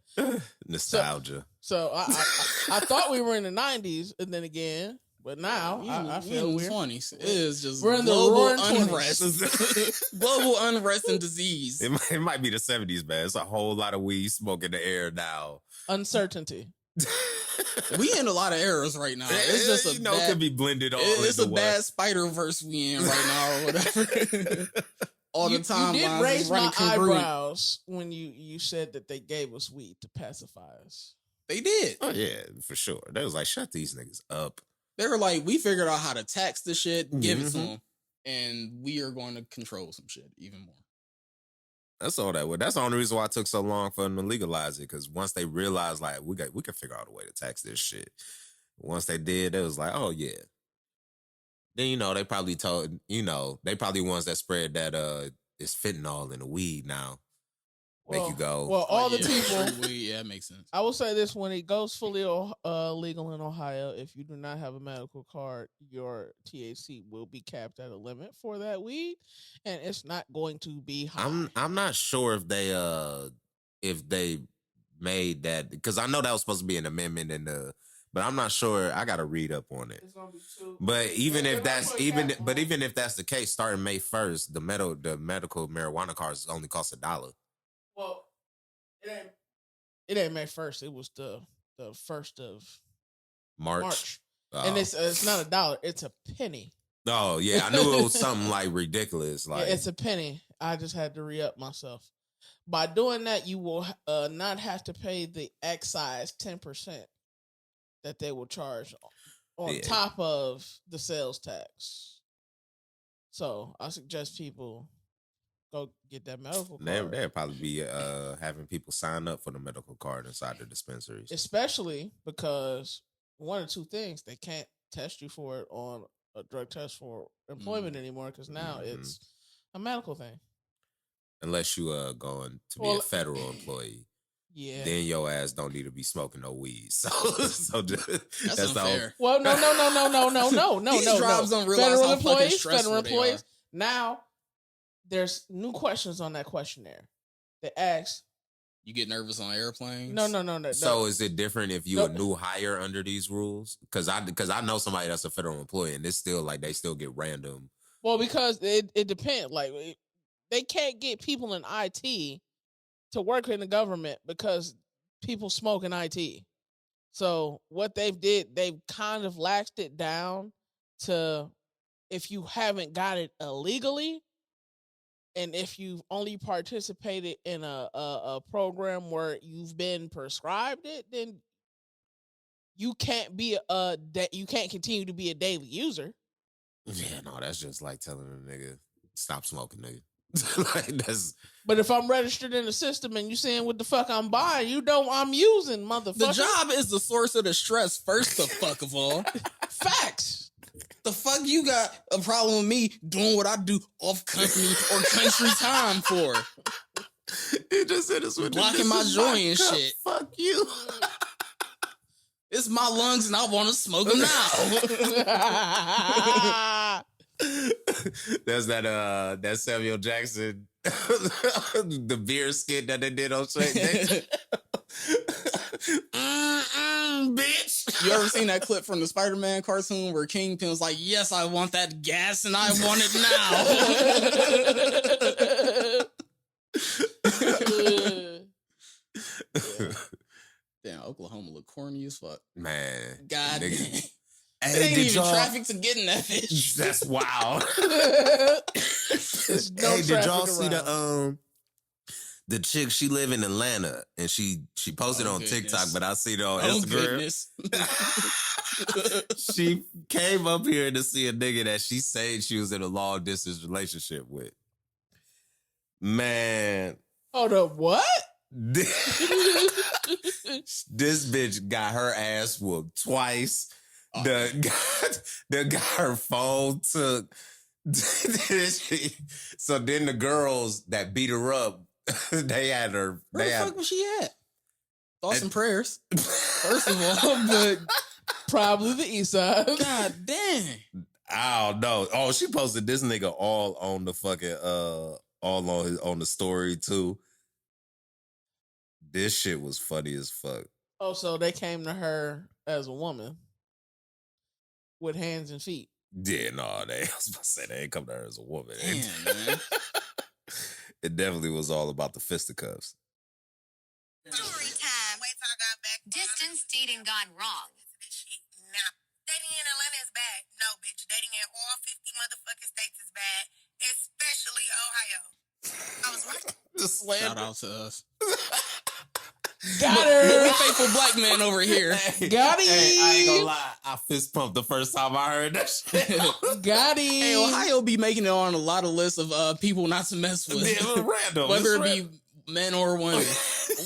Nostalgia. So I thought we were in the 90s, and then again, but now I feel in the weird. 20s. It is just We're in the global roaring 20s. unrest. Global unrest and disease. It might be the 70s, man. It's a whole lot of weed smoke in the air now. Uncertainty. We in a lot of errors right now. It's just a it could be blended all it's into a one. bad Spider-Verse we in right now or whatever. All the time. You did raise my eyebrows when you said that they gave us weed to pacify us. They did. Oh yeah, for sure. They was like, shut these niggas up. They were like, we figured out how to tax this shit, give it to Mhm. them, and we are going to control some shit even more. That's all that was. That's the only reason why it took so long for them to legalize it. Because once they realized, like, we can figure out a way to tax this shit. Once they did, it was like, oh yeah. Then they probably told they probably ones that spread that it's fentanyl in the weed now. Make you go. Well, all the people. Yeah, it makes sense. I will say this: when it goes fully legal in Ohio, if you do not have a medical card, your THC will be capped at a limit for that weed, and it's not going to be high. I'm not sure if they made that, because I know that was supposed to be an amendment but I'm not sure. I got to read up on it. It's gonna be two. But even if that's even if that's the case, starting May 1st, the medical marijuana cards only cost $1. Well, it ain't May 1st. It was the 1st of March. Oh. And it's not $1. It's a penny. Oh yeah, I knew it was something like ridiculous. Like Yeah, it's a penny. I just had to re-up myself. By doing that, you will not have to pay the excise 10% that they will charge on top of the sales tax. So I suggest people go get that medical card. They'd probably be having people sign up for the medical card inside the dispensaries. Especially because one or two things, they can't test you for it on a drug test for employment anymore, because now it's a medical thing. Unless you going to be a federal employee. Yeah. Then your ass don't need to be smoking no weed. So that's unfair. Well, no. These jobs don't realize how fucking stressful employees. They are. Now, there's new questions on that questionnaire. They ask, you get nervous on airplanes? No. So is it different if you a new hire under these rules? Because I know somebody that's a federal employee, and it's still like they still get random. Well, because it depends. Like they can't get people in IT to work in the government because people smoke in IT. So what they've kind of laxed it down to, if you haven't got it illegally, and if you've only participated in a program where you've been prescribed it, then you can't be you can't continue to be a daily user. Yeah, no, that's just like telling a nigga stop smoking, nigga. But if I'm registered in the system and you saying what the fuck I'm buying, you know I'm using, motherfucker. The job is the source of the stress, first the fuck of all. Facts. The fuck you got a problem with me doing what I do off company or country time for? You just said this with blocking my joy and shit. Fuck you. It's my lungs and I want to smoke them now. That's that Samuel Jackson, the beer skit that they did on Shake Day. Bitch. You ever seen that clip from the Spider-Man cartoon where Kingpin was like, yes, I want that gas and I want it now. Yeah. Damn, Oklahoma look corny as fuck. Man. God damn. Hey, it ain't even traffic to get in that bitch. That's wild. Did y'all see the chick? She live in Atlanta and she posted on TikTok, but I see it on Instagram. She came up here to see a nigga that she said she was in a long distance relationship with. Man. Hold up, what? This bitch got her ass whooped twice. The got her phone took. So then the girls that beat her up, they had her. Where the fuck was she at? Thoughts and prayers. First of all, but probably the east side. God damn. I don't know. Oh, she posted this nigga all on the fucking all on the story too. This shit was funny as fuck. Oh, so they came to her as a woman with hands and feet. Yeah, no, I was about to say they ain't come to her as a woman. Damn, man. It definitely was all about the fisticuffs. Story time. Wait till I got back. Distance dating gone wrong. Nah. Dating in Atlanta is bad. No, bitch. Dating in all 50 motherfucking states is bad. Especially Ohio. I was watching. Shout out to us. Got her. If they powerful black man over here. Got him. Hey, I ain't gonna lie. I fist pumped the first time I heard that shit. Got him. Hey, Ohio be making it on a lot of lists of people not to mess with. It was random. Whether It's it be men or women.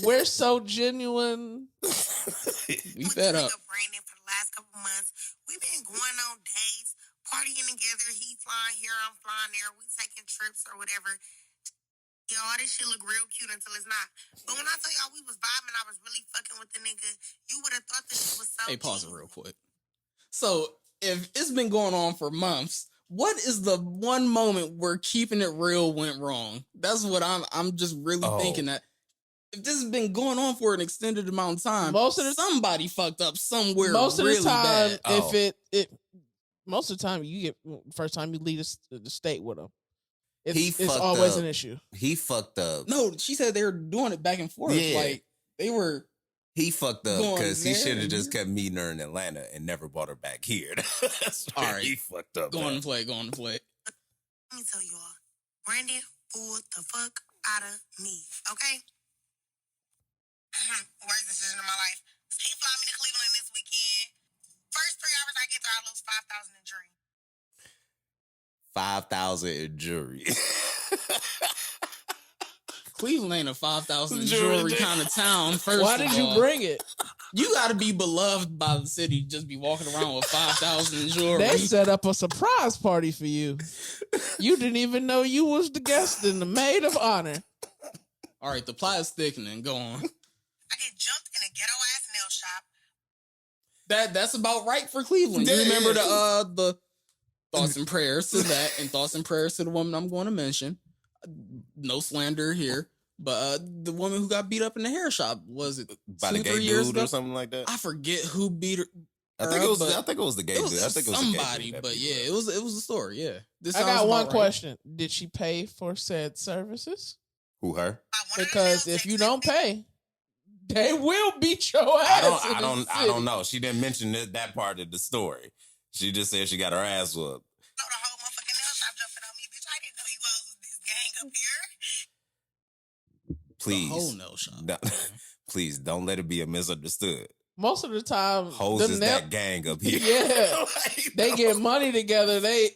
We're so genuine. We fed up. Brandon for the last couple months. We've been going on dates, partying together. He flying here, I'm flying there. We taking trips or whatever. Y'all, this shit look real cute until it's not. But when I tell y'all we was vibing, I was really fucking with the nigga. You would have thought this shit was so Hey, pause it cute. real quick. So, if it's been going on for months, what is the one moment where keeping it real went wrong? That's what I'm just really thinking that. If this has been going on for an extended amount of time, somebody fucked up somewhere. Most of really the time, bad. if it most of the time you get first time you leave the state with him, it's always an issue. He fucked up. No, she said they were doing it back and forth. Yeah. Like they were. He fucked up Going because he there should have and just here. kept meeting her in Atlanta and never brought her back here. That's All where right. he fucked up. Go on man. and play. Go on and play. Let me tell y'all, Brandon fooled the fuck out of me, okay? Worst decision of my life. He fly me to Cleveland this weekend. First 3 hours I get there, I lose 5,000 in jury. 5,000 in jury. Cleveland ain't a 5,000 Jewelry jewelry kind of town. First, Why of did you all. bring it? You got to be beloved by the city. Just be walking around with 5,000 in jewelry. They set up a surprise party for you. You didn't even know you was the guest and the maid of honor. All right, the plot is thickening. Go on. I get jumped in a ghetto ass nail shop. That's about right for Cleveland. You Yeah. remember the thoughts and prayers to that, and thoughts and prayers to the woman I'm going to mention. No slander here, but the woman who got beat up in the hair shop, was it By the 2-3 gay years dude ago? or something like that. I forget who beat her. I think it was. but I think it was the gay It was, dude. I think it was somebody, the gay dude that but beat yeah, her. it was a story. Yeah, this I sounds got about one right. question. Did she pay for said services? Who, her? I wanted Because to know if you text don't me. pay, they will beat your ass. I don't know. She didn't mention that part of the story. She just said she got her ass whooped. No, the whole motherfucking nail shop jumping on me, bitch. I didn't know you all was this gang up here. Please, The whole nail shop. No, please don't let it be a misunderstood. Most of the time, Hoes them is nail- that gang up here. Yeah. Like, they no. get money together. They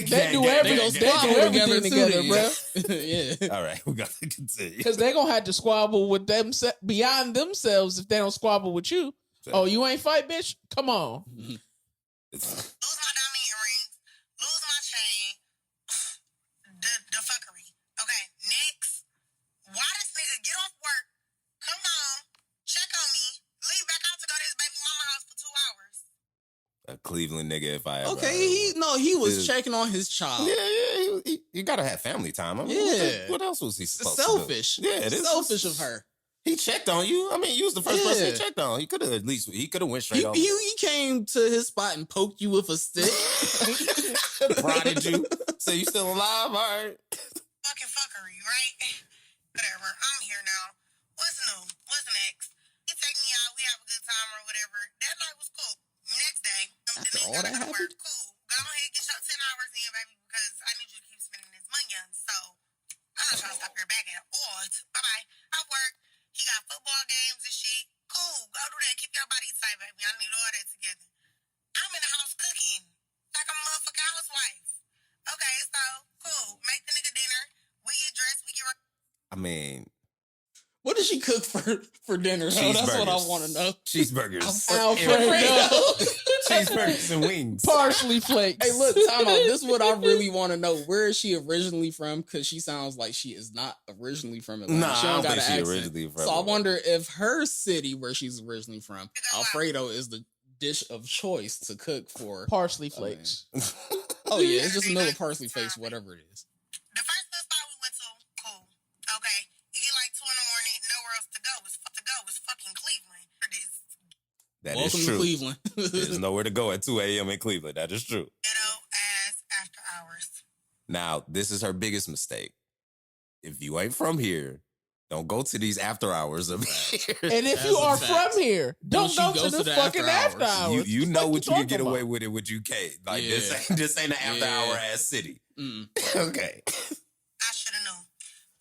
Gang, do gang, everything. gang, They do gang. everything together, bro. Yeah. All right, we got to continue. Because they gonna have to squabble with them beyond themselves if they don't squabble with you. Oh, you ain't fight, bitch? Come on. Lose my diamond earrings. Lose my chain. The fuckery. Okay, next. Why this nigga get off work, come home, check on me, leave back out to go to his baby mama house for 2 hours? A Cleveland nigga, if I ever. Okay, heard one. he was Is- checking on his child. Yeah, you gotta have family time. I mean, Yeah. what else was he It's supposed selfish. to do? Yeah, it is selfish of her. He checked on you. I mean, you was the first person he Yeah. checked on. He could have went straight on. He came to his spot and poked you with a stick. Prodded you. So you still alive? All right. Fucking fuckery, right? Whatever. I'm here now. What's new? What's next? He take me out. We have a good time or whatever. That night was cool. Next day, After the all nigga that gotta happened? work. Cool. Go ahead, get your 10 hours in, baby, because I need you to keep spending this money on. So I'm not trying to stop your back at all. Bye-bye. I work. He got football games and shit. Cool. Go do that. Keep your body tight, baby. I need all that together. I'm in the house cooking like I'm a motherfucking housewife. Okay, so cool. Make the nigga dinner. We get dressed. We get. I mean, What did she cook for dinner? Oh, that's what I cheeseburgers. want to know. Cheeseburgers. Alfredo. Cheeseburgers and wings. Parsley flakes. Hey, look, time out. This is what I really want to know. Where is she originally from? Because she sounds like she is not originally from Atlanta. Nah, she I don't got think an she accent. originally from So I Atlanta. wonder if her city, where she's originally from, Alfredo is the dish of choice to cook for. Parsley flakes. Oh yeah, it's just a little parsley face, whatever it is. The first little spot we went to, cool. Okay, you get like 2 in the morning, nowhere else to go. It's fucking Cleveland. This That Welcome is to true. Cleveland. There's nowhere to go at 2 a.m. in Cleveland. That is true. ghetto ass after hours. Now, this is her biggest mistake. If you ain't from here, don't go to these after hours of here. And if That's you a are fact. from here, don't she go goes to to the the fucking after after hours. hours. You know what you can get talking away about? with it, what you can't. Like Yeah. this ain't an after Yeah. hour ass city. Mm. Okay. I should have known.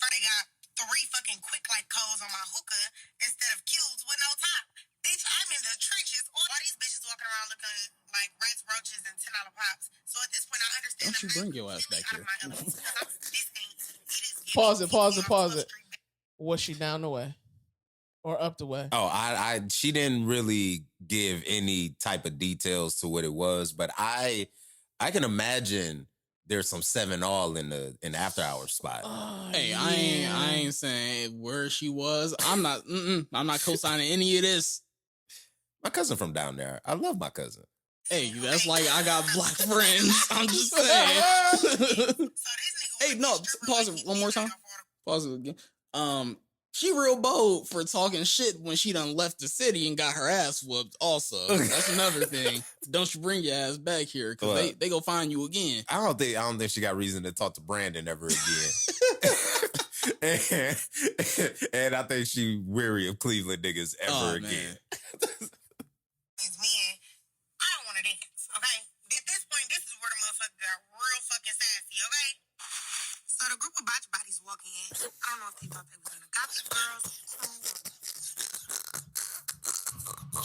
First, they got 3 fucking quick light coals on my hookah instead of cubes with no top. Don't you bring your ass back here. Pause it. Was she down the way or up the way? Oh, she didn't really give any type of details to what it was, but I can imagine there's some 7-all in the after hours spot. Hey, yeah. I ain't saying where she was. I'm not co-signing any of this. My cousin from down there. I love my cousin. Hey, that's like I got black friends. I'm just saying. Hey, no, pause it one more time. Pause it again. She real bold for talking shit when she done left the city and got her ass whooped. Also, that's another thing. Don't you bring your ass back here because they go find you again. I don't think she got reason to talk to Brandon ever again. and I think she weary of Cleveland niggas ever again. It's me and I don't want to dance, okay? At this point, this is where the motherfucker got real fucking sassy, okay? So the group of botch bodies walk in. I don't know if they thought they was gonna gossip girls.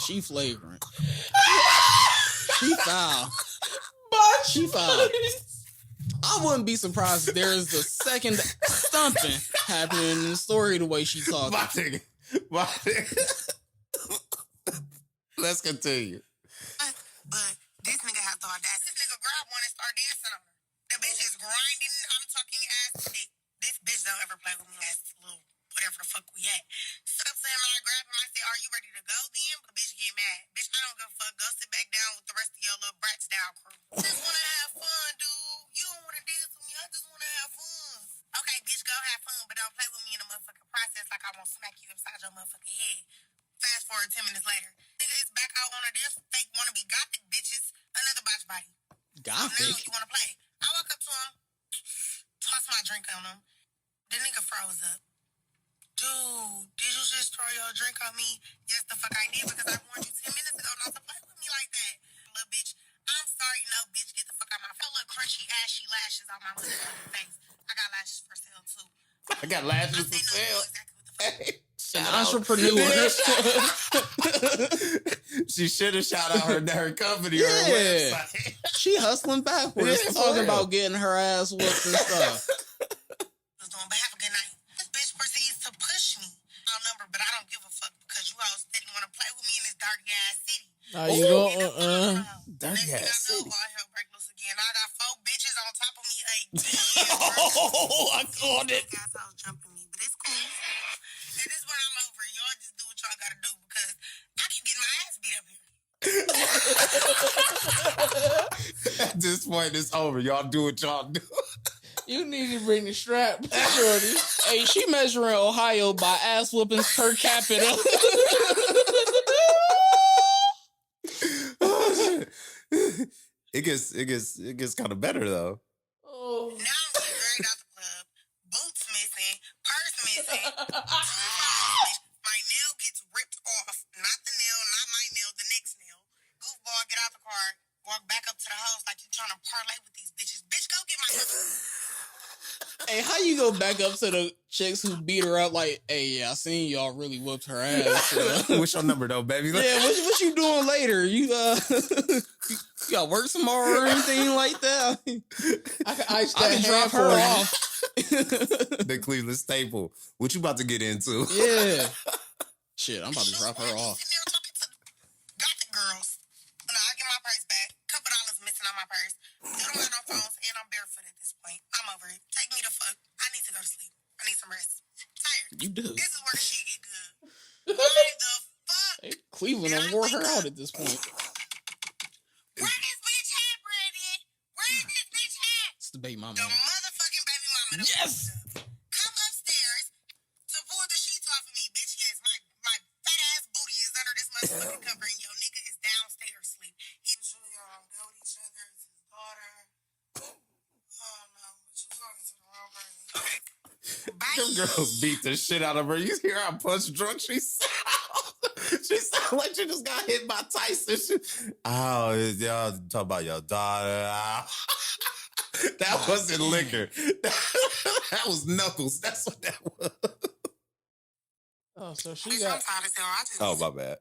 She flagrant. She foul. She foul. I wouldn't be surprised if there is a second stumping happening in the story the way she talking. My nigga. Let's continue. But this nigga has the audacity. This nigga grab one and start dancing on her. The bitch is grinding. I'm talking ass dick. This bitch don't ever play with me. That's little whatever the fuck we at. So I'm saying when I grab him, I say, "Are you ready to go?" Then the bitch get mad. Bitch, I don't give a fuck. Go sit back down with the rest of your little brats down crew. I just wanna have fun, dude. You don't wanna dance with me. I just wanna have fun. Okay, bitch, go have fun, but don't play with me in the motherfucking process like I won't smack you upside your motherfucking head. Fast forward 10 minutes later. Nigga is back out on a this fake wannabe gothic bitches. Another botch body. Gothic? So now you wanna play. I walk up to him, toss my drink on him. The nigga froze up. Dude, did you just throw your drink on me? Yes, the fuck I did because I warned you 10 minutes ago not to play with me like that. Little bitch, I'm sorry, no bitch, get the fuck out my face. Little crunchy ashy lashes on my motherfucking face. I got lashes for sale too. I got lashes for sale. An entrepreneur. She should have shout out her company or her website. She hustling backwards, talking about getting her ass whooped and stuff. But have a good night. This bitch proceeds to push me. Outnumbered, but I don't give a fuck because you all steady want to play with me in this dirty ass city. You go, dirty ass city. All hell break loose again. I got 4 bitches on top of me again. Oh, I called it. Guys, I was jumping me, but it's cool. And this is where I'm over. Y'all just do what y'all gotta do because I keep getting my ass beat up here. At this point, it's over. Y'all do what y'all do. You need to bring the strap, shorty. Hey, she measuring Ohio by ass whoopings per capita. It gets kind of better though. Oh. Now I'm getting dragged out the club. Boots missing, purse missing. My nail gets ripped off. Not the nail, not my nail, the next nail. Goofball, get out the car. Walk back up to the house like you trying to parlay with these bitches. Bitch, go get my... Hey, how you go back up to the chicks who beat her up like, hey, yeah, I seen y'all really whooped her ass. What's your number though, baby? Yeah, what you doing later? You you got work tomorrow or anything like that? I can drop her off. The Cleveland staple. What you about to get into? Yeah. Shit, I'm about to drop her off. Got the girls. No, I get my purse back. $2 missing on my purse. They don't got no phones, and I'm barefoot at this point. I'm over it. Take me the fuck. I need to go to sleep. I need some rest. Tired. You do. This is where shit get good. Why the fuck? Hey, Cleveland done wore her out at this point. Where this bitch at, Brandon? Where is this bitch at? It's the baby mama. The motherfucking baby mama. Yes! Come upstairs to pull the sheets off of me, bitch. Yes, my fat ass booty is under this motherfucking cover, and your nigga is downstairs sleep. He was really go with each other. It's his daughter. Oh no, but you talking to the wrong person. Bye. Them girls beat the shit out of her. You hear how punch drunk she sound like she just got hit by Tyson. Y'all talk about your daughter. That wasn't liquor. That was knuckles. That's what that was. Oh, so she I'm got. tired as hell. I just Oh, my bad.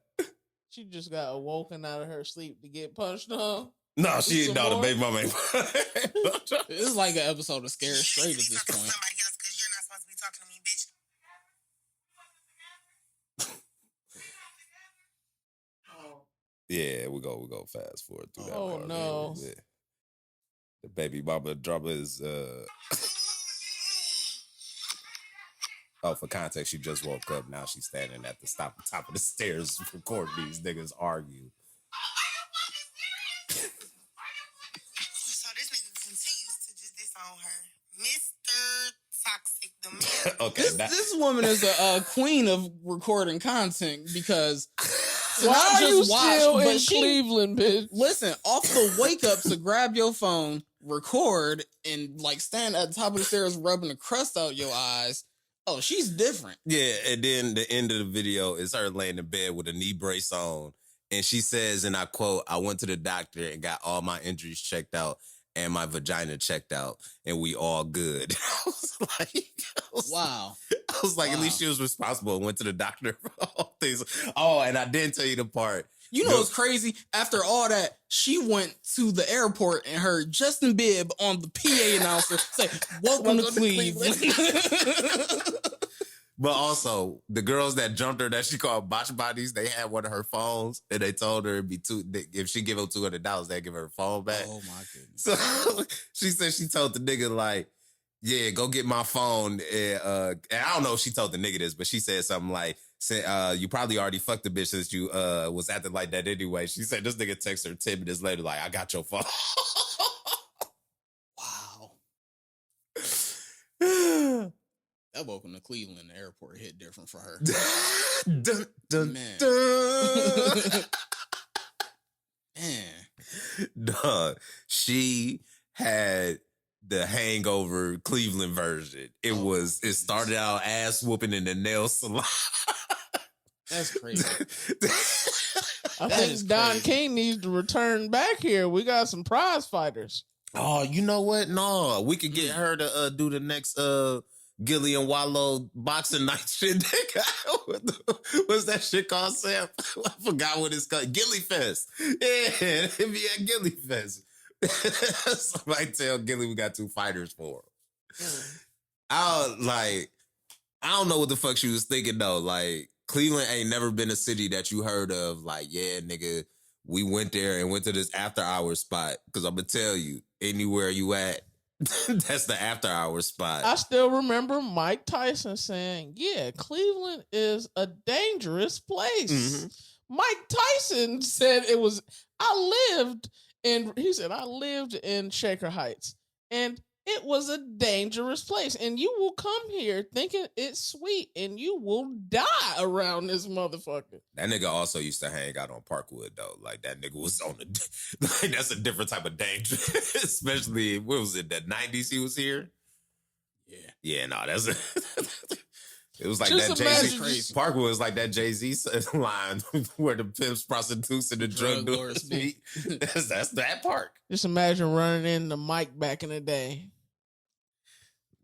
She just got awoken out of her sleep to get punched on. No, she Some no, the more? baby mama ain't. This is like an episode of Scared Straight at this point. Somebody else, because you're not supposed to be talking to me, bitch. Yeah, we go fast forward through that. Oh, part. no. Yeah. The baby mama drama is oh, for context, she just woke up. Now she's standing at the top of the stairs recording these niggas argue. So this nigga continues to just disown her. Mr. Toxic, the man. Okay, This woman is a queen of recording content because to Why not are you just watch, still but in she Cleveland, bitch? listen off the wake up to grab your phone, record, and like stand at the top of the stairs rubbing the crust out your eyes. Oh, she's different. yeah, and then the end of the video is her laying in bed with a knee brace on. And she says, and I quote, "I went to the doctor and got all my injuries checked out and my vagina checked out, and we all good." Wow. I was like, at least she was responsible and went to the doctor for all things. Oh, and I didn't tell you the part. You know No. what's crazy? After all that, she went to the airport and heard Justin Bibb on the PA announcer say, "Welcome to Cleveland." But also, the girls that jumped her that she called botch bodies, they had one of her phones and they told her it'd be if she give them $200, they'd give her phone back. Oh my goodness. So she said she told the nigga, like, yeah, go get my phone. And I don't know if she told the nigga this, but she said something like, you probably already fucked the bitch since you was acting like that anyway. She said this nigga texted her 10 minutes later, like, I got your phone. Wow. That welcome to Cleveland airport hit different for her. Dun, dun, Man. dun. Man. Duh. She had the Hangover Cleveland version. It started out ass whooping in the nail salon. That's crazy. I That think is Don crazy. King needs to return back here. We got some prize fighters. Oh, you know what? No, we could get her to do the next Gilly and Wallow boxing night shit. What's that shit called, Sam? I forgot what it's called. Gilly Fest. Yeah, it'd be at Gilly Fest. Somebody tell Gilly we got 2 fighters for him. I don't know what the fuck she was thinking though. Like, Cleveland ain't never been a city that you heard of. Like, yeah, nigga, we went there and went to this after hours spot. Cause I'm gonna tell you, anywhere you at, that's the after hours spot. I still remember Mike Tyson saying, yeah, Cleveland is a dangerous place. Mhm. Mike Tyson said I lived in Shaker Heights, and it was a dangerous place. And you will come here thinking it's sweet, and you will die around this motherfucker. That nigga also used to hang out on Parkwood though. Like, that nigga was on the like, that's a different type of danger. Especially, what was it, the 90s he was here? Yeah. Yeah, no, that's it was like Just that imagine Jay-Z. just- Parkwood was like that Jay-Z line where the pimps, prostitutes, and the drug Drug dealers lords meet. That's that park. Just imagine running into Mike back in the day.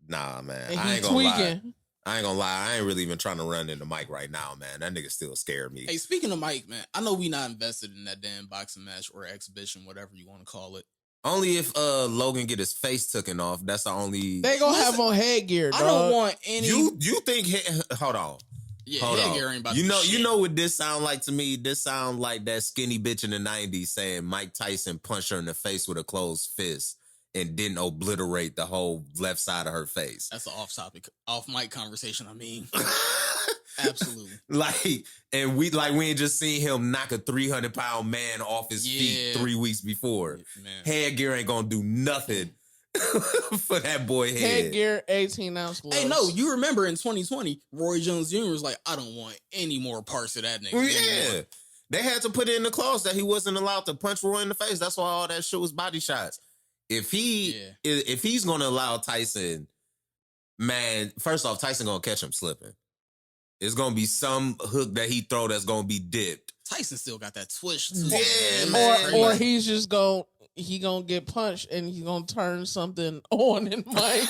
Nah, man. And I he ain't gonna lie. tweaking. I ain't gonna lie. I ain't really even trying to run into Mike right now, man. That nigga still scared me. Hey, speaking of Mike, man, I know we not invested in that damn boxing match or exhibition, whatever you want to call it. Only if Logan get his face taken off. That's the only. They gonna have Listen, on headgear, dog. I don't want any. You think? Hold on. yeah, Hold on. headgear ain't about You to know, do you shit. know what this sound like to me? This sound like that skinny bitch in the 90s saying Mike Tyson punched her in the face with a closed fist and didn't obliterate the whole left side of her face. That's an off mic conversation. I mean, absolutely. And we ain't just seen him knock a 300-pound man off his feet Yeah. 3 weeks before. Man. Headgear ain't gonna do nothing for that boy head. Headgear, 18-ounce gloves. Hey, no, you remember in 2020, Roy Jones Jr. was like, I don't want any more parts of that nigga. Well, yeah. anymore." They had to put it in the clause that he wasn't allowed to punch Roy in the face. That's why all that shit was body shots. If he's gonna allow Tyson, man, first off, Tyson gonna catch him slipping. It's gonna be some hook that he throw that's gonna be dipped. Tyson still got that twitch too. Yeah, man. man. Or he's just gonna get punched and he's gonna turn something on in Mike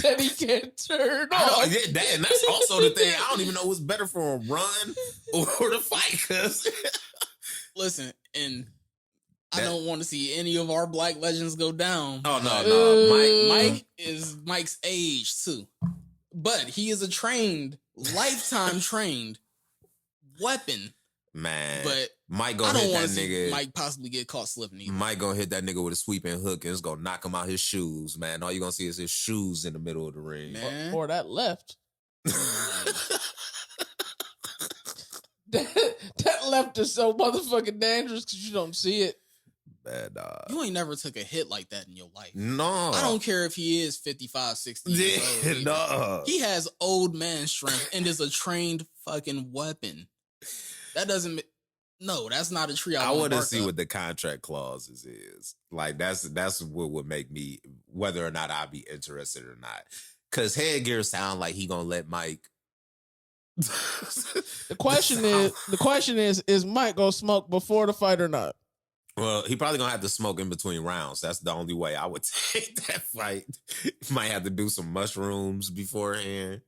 that he can't turn off. And that's also the thing. I don't even know what's better for him, run or the fight. Cause Listen, and I don't want to see any of our black legends go down. Oh no. Mike is Mike's age too, but he is a lifetime trained weapon. Man, but Mike I gonna don't hit want that to see nigga. Mike possibly get caught slipping either. Mike gonna hit that nigga with a sweeping hook and it's gonna knock him out his shoes, man. All you gonna see is his shoes in the middle of the ring. Man. Or that left. that left is so motherfucking dangerous because you don't see it. Bad dog. You ain't never took a hit like that in your life. No. I don't care if he is 55, 60 years old. Yeah, either. no. He has old man strength and is a trained fucking weapon. That doesn't... No, that's not a tree I want to bark see up. what the contract clauses is. Like that's what would make me whether or not I'd be interested or not. Cause Headgear sound like he gonna let Mike. The question is Mike gonna smoke before the fight or not? Well, he probably gonna have to smoke in between rounds. That's the only way I would take that fight. He might have to do some mushrooms beforehand.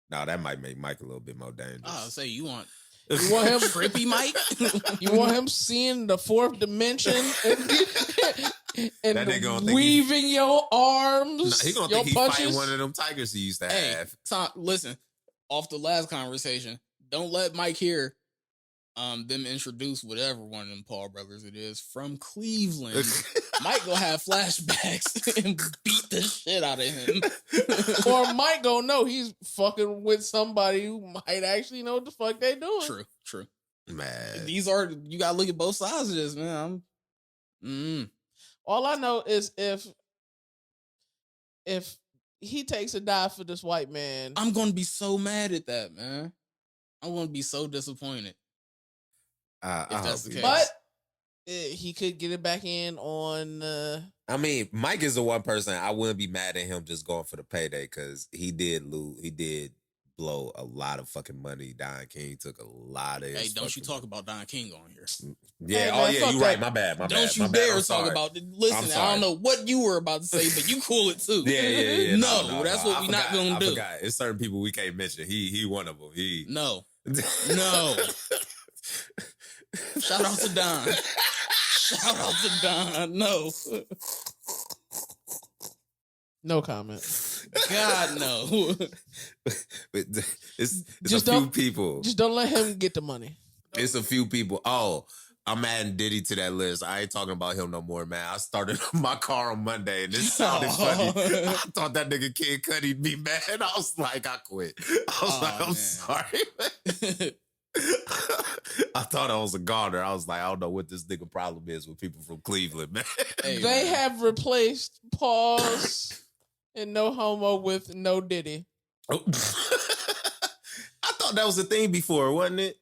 No, that might make Mike a little bit more dangerous. I'll say you want him trippy Mike? You want him seeing the fourth dimension and That nigga gonna think weaving your arms, he gonna your think he punches. fighting one of them tigers he used to Hey, have. Tom, listen, off the last conversation, don't let Mike hear them introduce whatever one of them Paul brothers it is from Cleveland. Mike gonna have flashbacks and beat the shit out of him. Or Mike gonna know he's fucking with somebody who might actually know what the fuck they doing. True. Man. You gotta look at both sides of this, man. All I know is if he takes a dive for this white man, I'm gonna be so mad at that, man. I'm gonna be so disappointed. If that's the case. but he could get it back in on. I mean, Mike is the one person I wouldn't be mad at him just going for the payday because he did lose. He did blow a lot of fucking money. Don King took a lot of. Hey, don't you talk about Don King on here? Yeah. Hey, Oh man, yeah. fuck You that. right. My bad. Don't you my bad. dare I'm talk sorry. about it. Listen, I don't know what you were about to say, but you cool it too. Yeah. No, that's what I we not forgot. gonna I do. forgot. It's certain people we can't mention. He one of them. He No. Shout out to Don. Shout out to Don. No. No comment. God, no. It's Just a few don't- people. Just don't let him get the money. It's a few people. Oh, I'm adding Diddy to that list. I ain't talking about him no more, man. I started my car on Monday and this sounded funny. I thought that nigga Kid Cudi'd be mad. I was like, I quit. I was like, I'm man. sorry, man. I thought I was a goner. I was like, I don't know what this nigga problem is with people from Cleveland, man. Hey, They man. have replaced Pause and No Homo with No Diddy. Oh. I thought that was a thing before, wasn't it?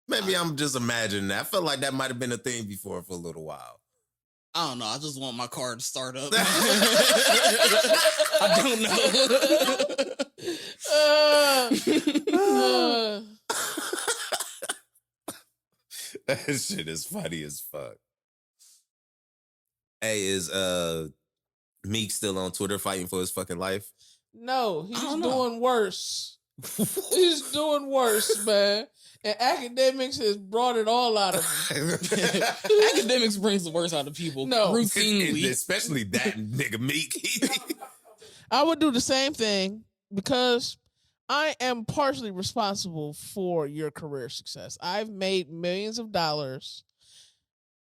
Maybe I'm just imagining that. I felt like that might have been a thing before for a little while. I don't know. I just want my car to start up. I don't know. That shit is funny as fuck. Hey, is Meek still on Twitter fighting for his fucking life? No, he's don't know. doing worse. He's doing worse, man. And academics has brought it all out of him. Academics brings the worst out of people. No. Routinely. Especially that nigga Meek. I would do the same thing because I am partially responsible for your career success. I've made millions of dollars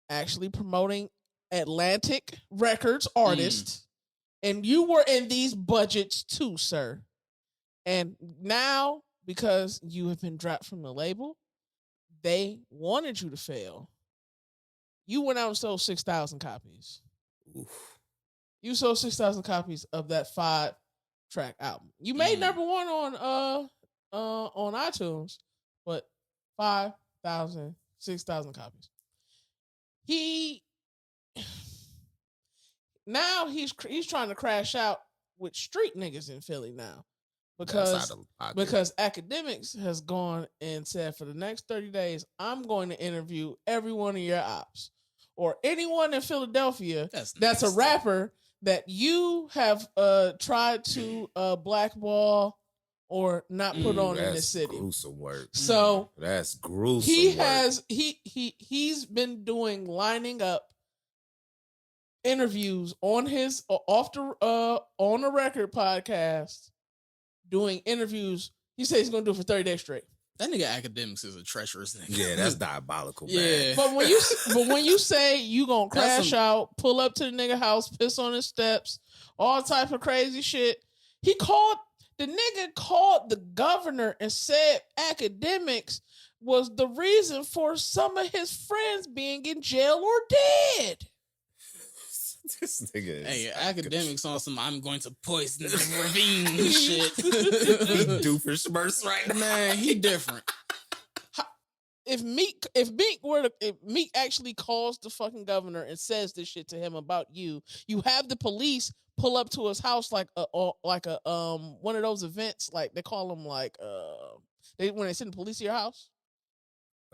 actually promoting Atlantic Records artists, and you were in these budgets too, sir. And now, because you have been dropped from the label, they wanted you to fail. You went out and sold 6,000 copies. Oof. You sold 6,000 copies of that 5-track album. You made number one on iTunes, but 5,000, 6,000 copies. Now he's trying to crash out with street niggas in Philly now. Because Academics has gone and said for the next 30 days, I'm going to interview every one of your ops or anyone in Philadelphia that's a rapper that you have tried to blackball or not put on in this city. Gruesome work. So that's gruesome. He's been lining up interviews on his on the record podcast, doing interviews. He said he's gonna do it for 30 days straight. That nigga Academics is a treacherous nigga. Yeah, that's diabolical, man. Yeah. But when you say you gonna crash out, pull up to the nigga house, piss on his steps, all type of crazy shit, the nigga called the governor and said Academics was the reason for some of his friends being in jail or dead. This nigga is Academics on some I'm going to poison the ravine shit. He Doofenshmirtz right now. Man, he different. If Meek actually calls the fucking governor and says this shit to him about you have the police pull up to his house like a one of those events, like they call them like when they send the police to your house.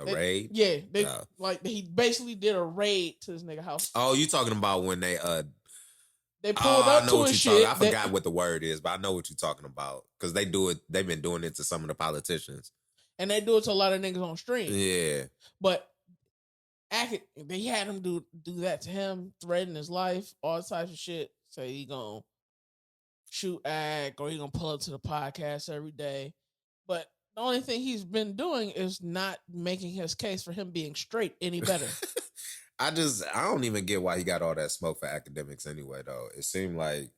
Raid? Yeah, he basically did a raid to this nigga house. Oh, you talking about when they pulled up to his shit. I forgot what the word is, but I know what you're talking about because they do it. They've been doing it to some of the politicians, and they do it to a lot of niggas on stream. Yeah, but they had him do that to him, threaten his life, all types of shit. Say he gonna shoot Ag or he gonna pull up to the podcast every day, but the only thing he's been doing is not making his case for him being straight any better. I don't even get why he got all that smoke for Academics anyway, though. It seemed like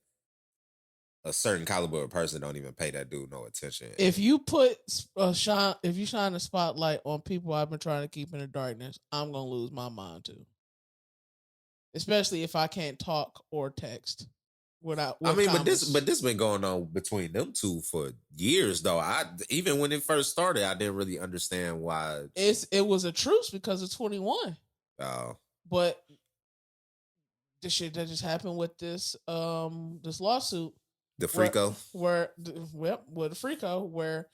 a certain caliber of person don't even pay that dude no attention. If you shine a spotlight on people I've been trying to keep in the darkness, I'm gonna lose my mind too. Especially if I can't talk or text. But this been going on between them two for years though. Even when it first started, I didn't really understand why. It was a truce because of 21. Oh, but the shit that just happened with this lawsuit, the Frico, where the Frico, where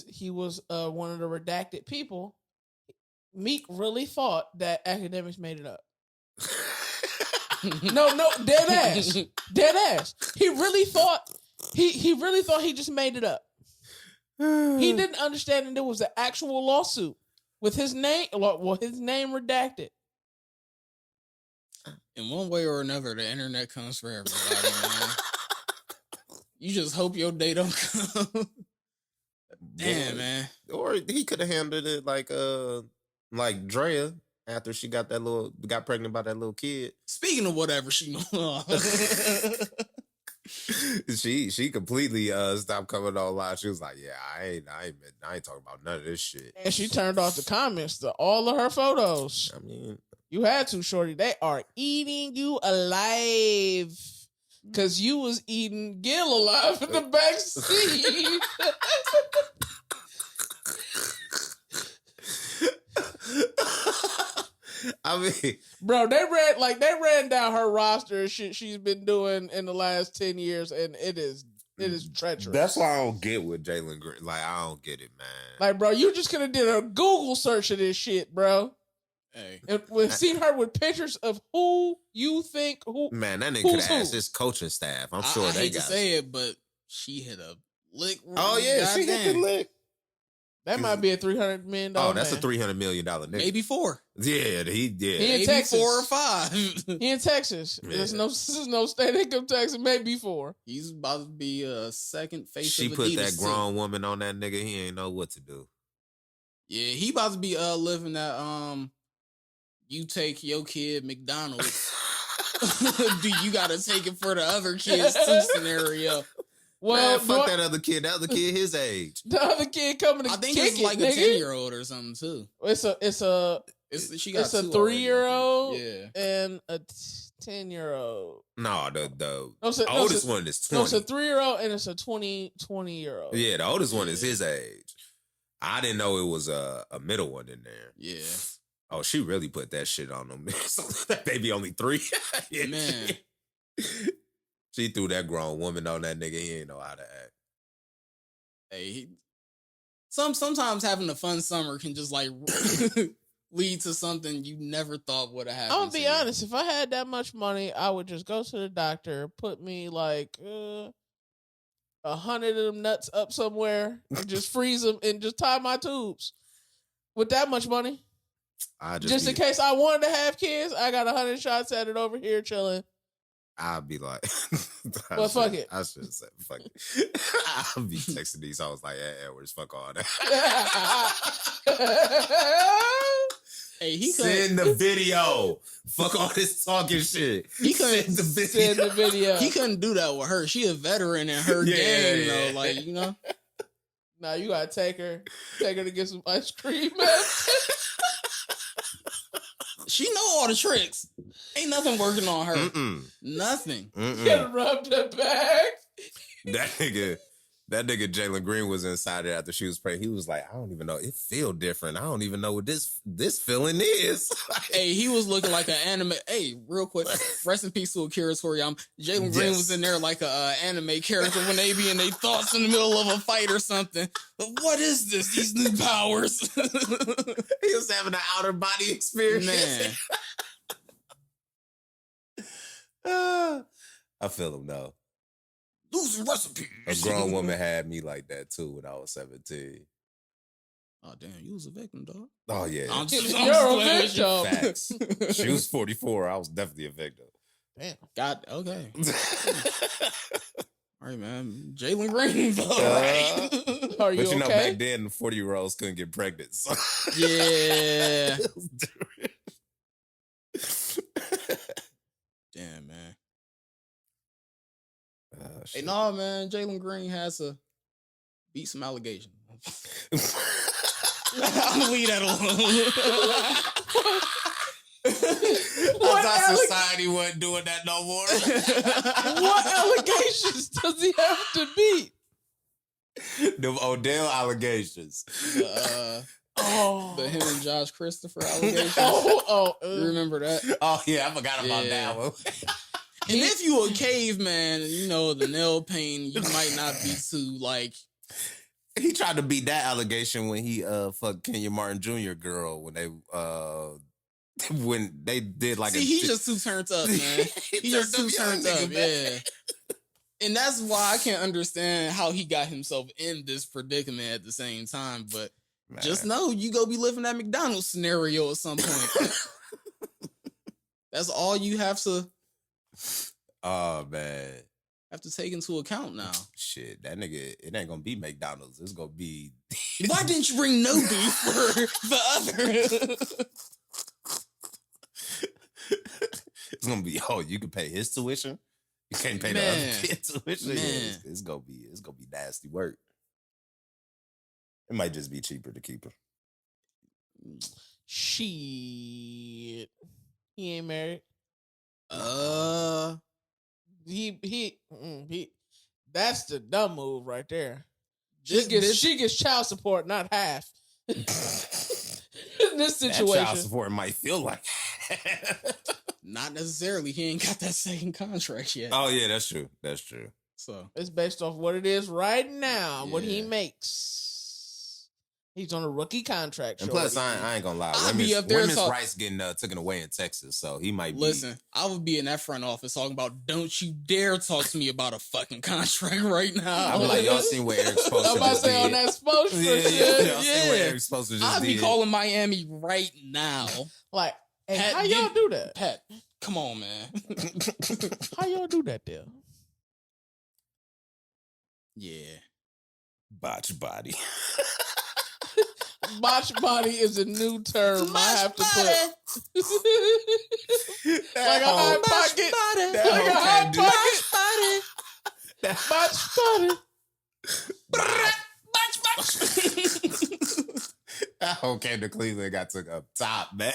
he was one of the redacted people. Meek really thought that Academics made it up. No, dead ass. He really thought he just made it up. He didn't understand that there was an actual lawsuit with his name redacted. In one way or another, the internet comes for everybody, man. You just hope your day don't come. Damn, man. Or he could have handled it like Drea. After she got pregnant by that little kid. Speaking of whatever she she completely stopped coming on live. She was like, "Yeah, I ain't talking about none of this shit." And she turned off the comments to all of her photos. I mean, you had to, shorty. They are eating you alive because you was eating Gil alive in the back seat. I mean, bro, they ran down her roster of shit she's been doing in the last 10 years, and it is treacherous. That's why I don't get with Jalen Green. Like, I don't get it, man. Like, bro, you just could have did a Google search of this shit, bro. Hey, and we've seen her with pictures of who you think who. Man, that nigga could have asked his coaching staff. I'm sure I they hate got to say it, but she hit a lick. Oh yeah, she hit the lick. That might be a $300 million. Oh, that's a $300 million nigga. Maybe 4. Yeah, he did. He in maybe Texas. 4 or 5. He in Texas. Yeah. This is no state income tax. Maybe 4. He's about to be a second face. She of put Adidas that grown woman on that nigga. He ain't know what to do. Yeah, he about to be living that you take your kid McDonald's. Do you gotta take it for the other kids too scenario? Well, man, fuck that other kid. That other kid his age. The other kid coming to I think kick it's like it, a 10-year-old or something too. It's a she got a 2 3-year-old yeah. and a 10-year-old. No, the oldest one is 20. No, it's a 3-year-old and it's a 20-year-old. Yeah, the oldest one is his age. I didn't know it was a middle one in there. Yeah. Oh, she really put that shit on them. That baby only 3. Yeah, man. She threw that grown woman on that nigga. He ain't know how to act. Hey, sometimes having a fun summer can just like lead to something you never thought would have happened. I'm gonna be honest. If I had that much money, I would just go to the doctor, put me like 100 of them nuts up somewhere and just freeze them and just tie my tubes. With that much money, just in case I wanted to have kids, I got 100 shots at it over here chilling. I'll be like, Well, fuck it. I should have said fuck it. I'll be texting these. I was like, hey, Edwards, fuck all that. Hey, he send the video. Fuck all this talking shit. He couldn't send the video. He couldn't do that with her. She a veteran in her game, though. Like, you know. Now you gotta take her to get some ice cream, man. She know all the tricks. Ain't nothing working on her. Nothing. Gotta rub the back. That nigga Jalen Green was inside it after she was pregnant. He was like, I don't even know. It feel different. I don't even know what this feeling is. Hey, he was looking like an anime. Hey, real quick, rest in peace to Akira Toriyama. Jalen Green was in there like a anime character when they be in their thoughts in the middle of a fight or something. But what is this? These new powers. He was having an outer body experience. Man. I feel him though. Losing recipes. A grown woman had me like that too when I was 17. Oh damn, you was a victim, dog. Oh yeah, you're a victim. Facts. She was 44. I was definitely a victim. Damn. God, okay. All right, man. Jalen Green, though, right? Are you but you know, okay? back then, 40-year-olds couldn't get pregnant. So. Yeah. Damn, man. Hey, no, man. Jalen Green has to beat some allegations. I'm gonna leave that alone. I thought society wasn't doing that no more. What allegations does he have to beat? The Odell allegations. The him and Josh Christopher allegations. You remember that? Oh yeah, I forgot about that one. And if you a caveman, you know the nail paint, you might not be too like. He tried to beat that allegation when he fucked Kenya Martin Jr. girl when they did like. See, he's just too turned up, man. He just too turned up, yeah. And that's why I can't understand how he got himself in this predicament at the same time. But just know you go be living that McDonald's scenario at some point. That's all you have to. Oh man. Have to take into account now. Shit, that nigga, it ain't gonna be McDonald's. It's gonna be. Why didn't you bring no beef for the other? It's gonna be. Oh, you can pay his tuition. You can't pay the other kid's tuition. Yeah, it's gonna be nasty work. It might just be cheaper to keep her. Shit, he ain't married. He that's the dumb move right there. She gets child support, not half. In this situation, that child support might feel like not necessarily. He ain't got that second contract yet. Oh yeah, that's true. That's true. So it's based off what it is right now, what he makes. He's on a rookie contract. And plus, I ain't gonna lie. Women's rights getting taken away in Texas, so he might listen. I would be in that front office talking about, don't you dare talk to me about a fucking contract right now. I'd be like, y'all seen what Eric Spoelstra just did? On that Spoelstra y'all seen what Eric Spoelstra just I'd be calling Miami right now. Like, hey, Pat, how y'all do that? Pat, come on, man. How y'all do that there? Yeah. Botch body. Botch body is a new term I have to put. Like a hot pocket. Like a hot pocket. Botch body. Botch. That whole came to Cleveland, got took up top, man.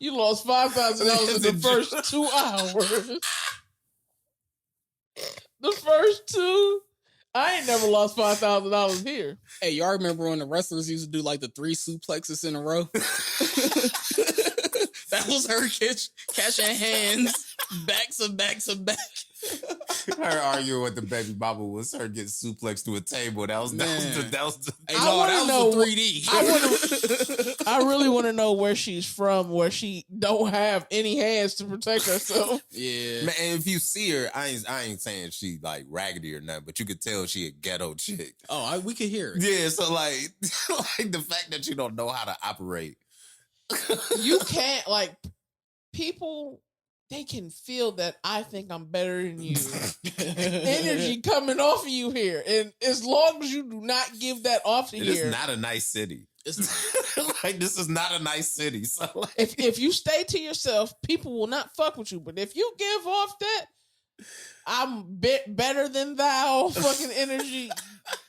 You lost $5,000 in the first 2 hours. The first 2. I ain't never lost $5,000 here. Hey, y'all remember when the wrestlers used to do like the 3 suplexes in a row? That was her catching hands back to back to back. Her arguing with the baby mama was her getting suplexed to a table. That was the Hey, I no, wanna that know was the 3D. I really want to know where she's from, where she don't have any hands to protect herself. Yeah. Man, and if you see her, I ain't saying she like raggedy or nothing, but you could tell she a ghetto chick. Oh, we could hear it. Yeah, so like the fact that you don't know how to operate. You can't, like, people, they can feel that I think I'm better than you. Energy coming off of you here. And as long as you do not give that off to It here. is not a nice city. It's Like, this is not a nice city. So like, if you stay to yourself, people will not fuck with you. But if you give off that, I'm better than thou fucking energy,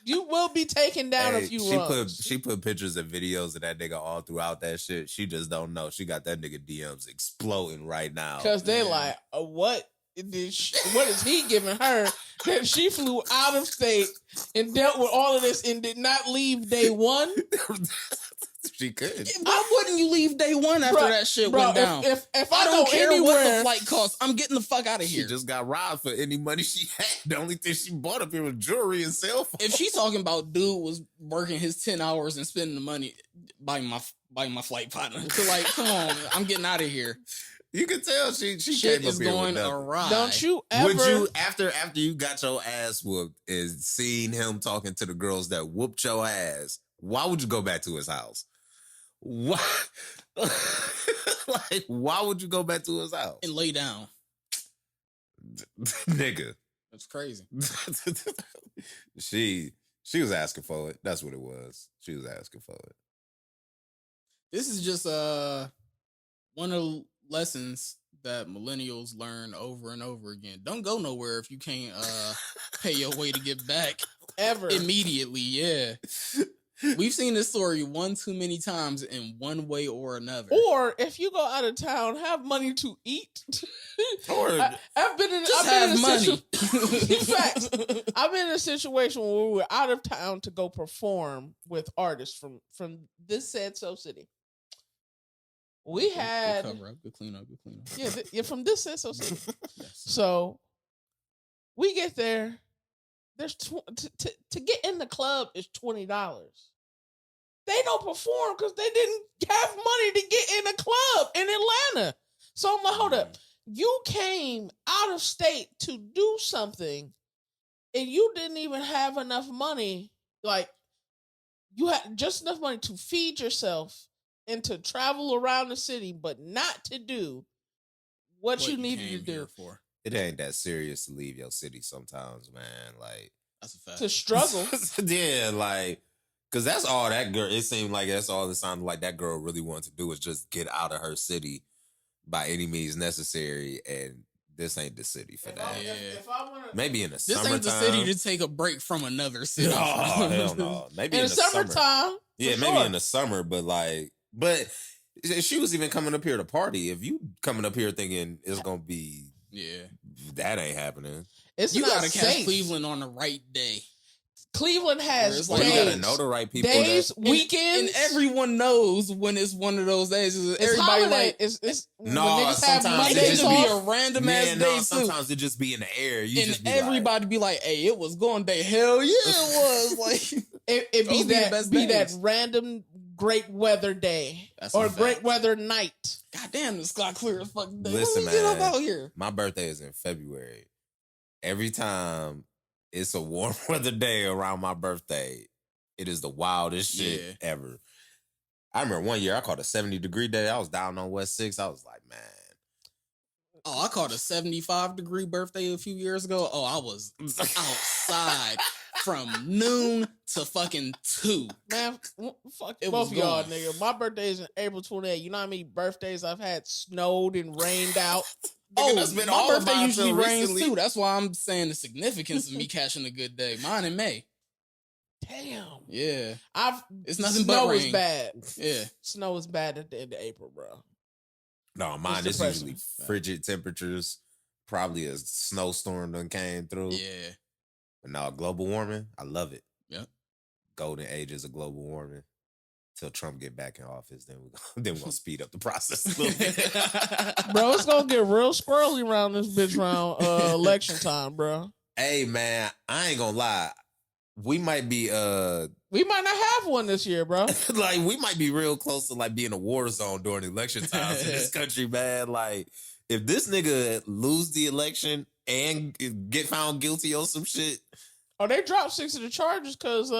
you will be taken down a few runs. She put pictures and videos of that nigga all throughout that shit. She just don't know. She got that nigga DMs exploding right now. Because they're like, what is he giving her that she flew out of state and dealt with all of this and did not leave day one? She could. Why wouldn't you leave day one after that shit went down? If I don't go care anywhere, what the flight costs, I'm getting the fuck out of She here. just got robbed for any money she had. The only thing she bought up here was jewelry and cell phones. If she's talking about dude was working his 10 hours and spending the money buying my flight partner, so like, come on, I'm getting out of here. You can tell she Shit came up is here going with nothing. awry. don't you ever? Would you after you got your ass whooped is seeing him talking to the girls that whooped your ass? Why would you go back to his house? Why? Like, why would you go back to his house? And lay down? Nigga. That's crazy. She was asking for it. That's what it was. She was asking for it. This is just one of the lessons that millennials learn over and over again. Don't go nowhere if you can't pay your way to get back ever immediately. Yeah. We've seen this story one too many times in one way or another. Or if you go out of town, have money to eat. Or I've been in money. Facts. I've been in a situation where we were out of town to go perform with artists from this said So City. We had Good cover up, good clean up. yeah, from this said So City. Yes. So we get there. There's to get in the club is $20. They don't perform because they didn't have money to get in a club in Atlanta. So I'm like, hold up. You came out of state to do something and you didn't even have enough money. Like, you had just enough money to feed yourself and to travel around the city, but not to do what you needed to do. For. it ain't that serious to leave your city sometimes, man. Like, That's a fact. To struggle. yeah, like, because that's all that girl, it seemed like that's all it sounded like that girl really wanted to do was just get out of her city by any means necessary. And this ain't the city for that. If I wanna, Maybe in the This summertime. ain't the city to take a break from another city. No, hell no. Maybe in in the the summer. summertime. Yeah, for maybe sure. in the summer, but she was even coming up here to party. If you coming up here thinking it's gonna be, Yeah. that ain't happening. It's You not gotta catch safe. Cleveland on the right day. Cleveland Where has it's Well, like you days, gotta know the right people. days, that, weekends, And everyone knows when it's one of those days. It's Everybody holiday. like it's No, when niggas have sometimes it Mondays they just just be off. a random man, ass no, day too. sometimes it just be in the air. You And just be everybody be like, "Hey, it was going day. Hell yeah, it was!" Like It Those be the best that days. random great weather day That's a or fact. great weather night. God damn, the sky clear as fuck day. Listen, Let me get up man. out here. my birthday is in February. Every time it's a warm weather day around my birthday, it is the wildest shit Yeah. ever. I remember one year I caught a 70-degree day. I was down on West 6. I was like, man. Oh, I caught a 75-degree birthday a few years ago. Oh, I was outside from noon to fucking 2. Man, fuck It both was of y'all, gone. nigga. My birthday is in April 28th. You know how many birthdays I've had snowed and rained out? Oh, that's been my all of birthday mine usually till rains recently. too. That's why I'm saying the significance of me catching a good day. Mine in May. Damn. Yeah, I've it's nothing but snow rain. is bad. Yeah, Snow is bad at the end of April, bro. No, mine It's is depressing. usually frigid temperatures. Probably a snowstorm done came through. yeah. But no, global warming, I love it. Yep. Golden ages of global warming. till Trump get back in office. Then we're gonna speed up the process a little bit. Bro, it's gonna get real squirrely around this bitch around election time, bro. Hey man, I ain't gonna lie. We might be we might not have one this year, bro. like we might be real close to like being a war zone during election times in this country, man. Like if this nigga lose the election and get found guilty on some shit. Oh, they dropped 6 of the charges because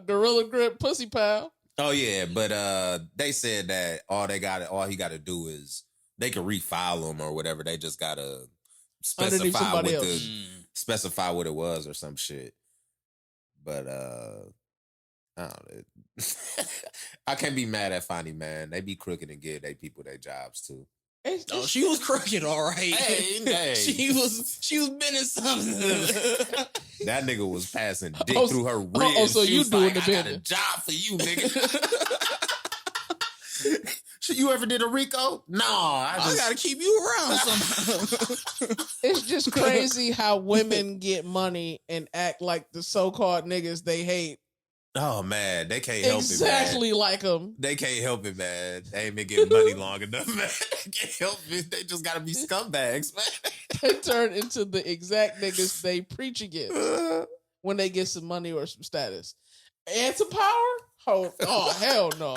Gorilla Grip Pussy Pal. Oh yeah, but they said that all he got to do is they can refile him or whatever. They just gotta specify what it was or some shit. But I don't know. I can't be mad at Fonny, man. They be crooked and give they people their jobs too. Oh, she was crooked, all right. Hey. She was bending something. That nigga was passing dick through her ribs. Oh, so she you was doing like, the I got a bending. job for you, nigga. You ever did a Rico? No, I gotta keep you around somehow. It's just crazy how women get money and act like the so-called niggas they hate. Oh man, they can't help Exactly it, man. like them. They can't help it, man. They ain't been getting money long enough, man. They can't help it. They just gotta be scumbags, man. They turn into the exact niggas they preach against when they get some money or some status. And some power? Oh hell no.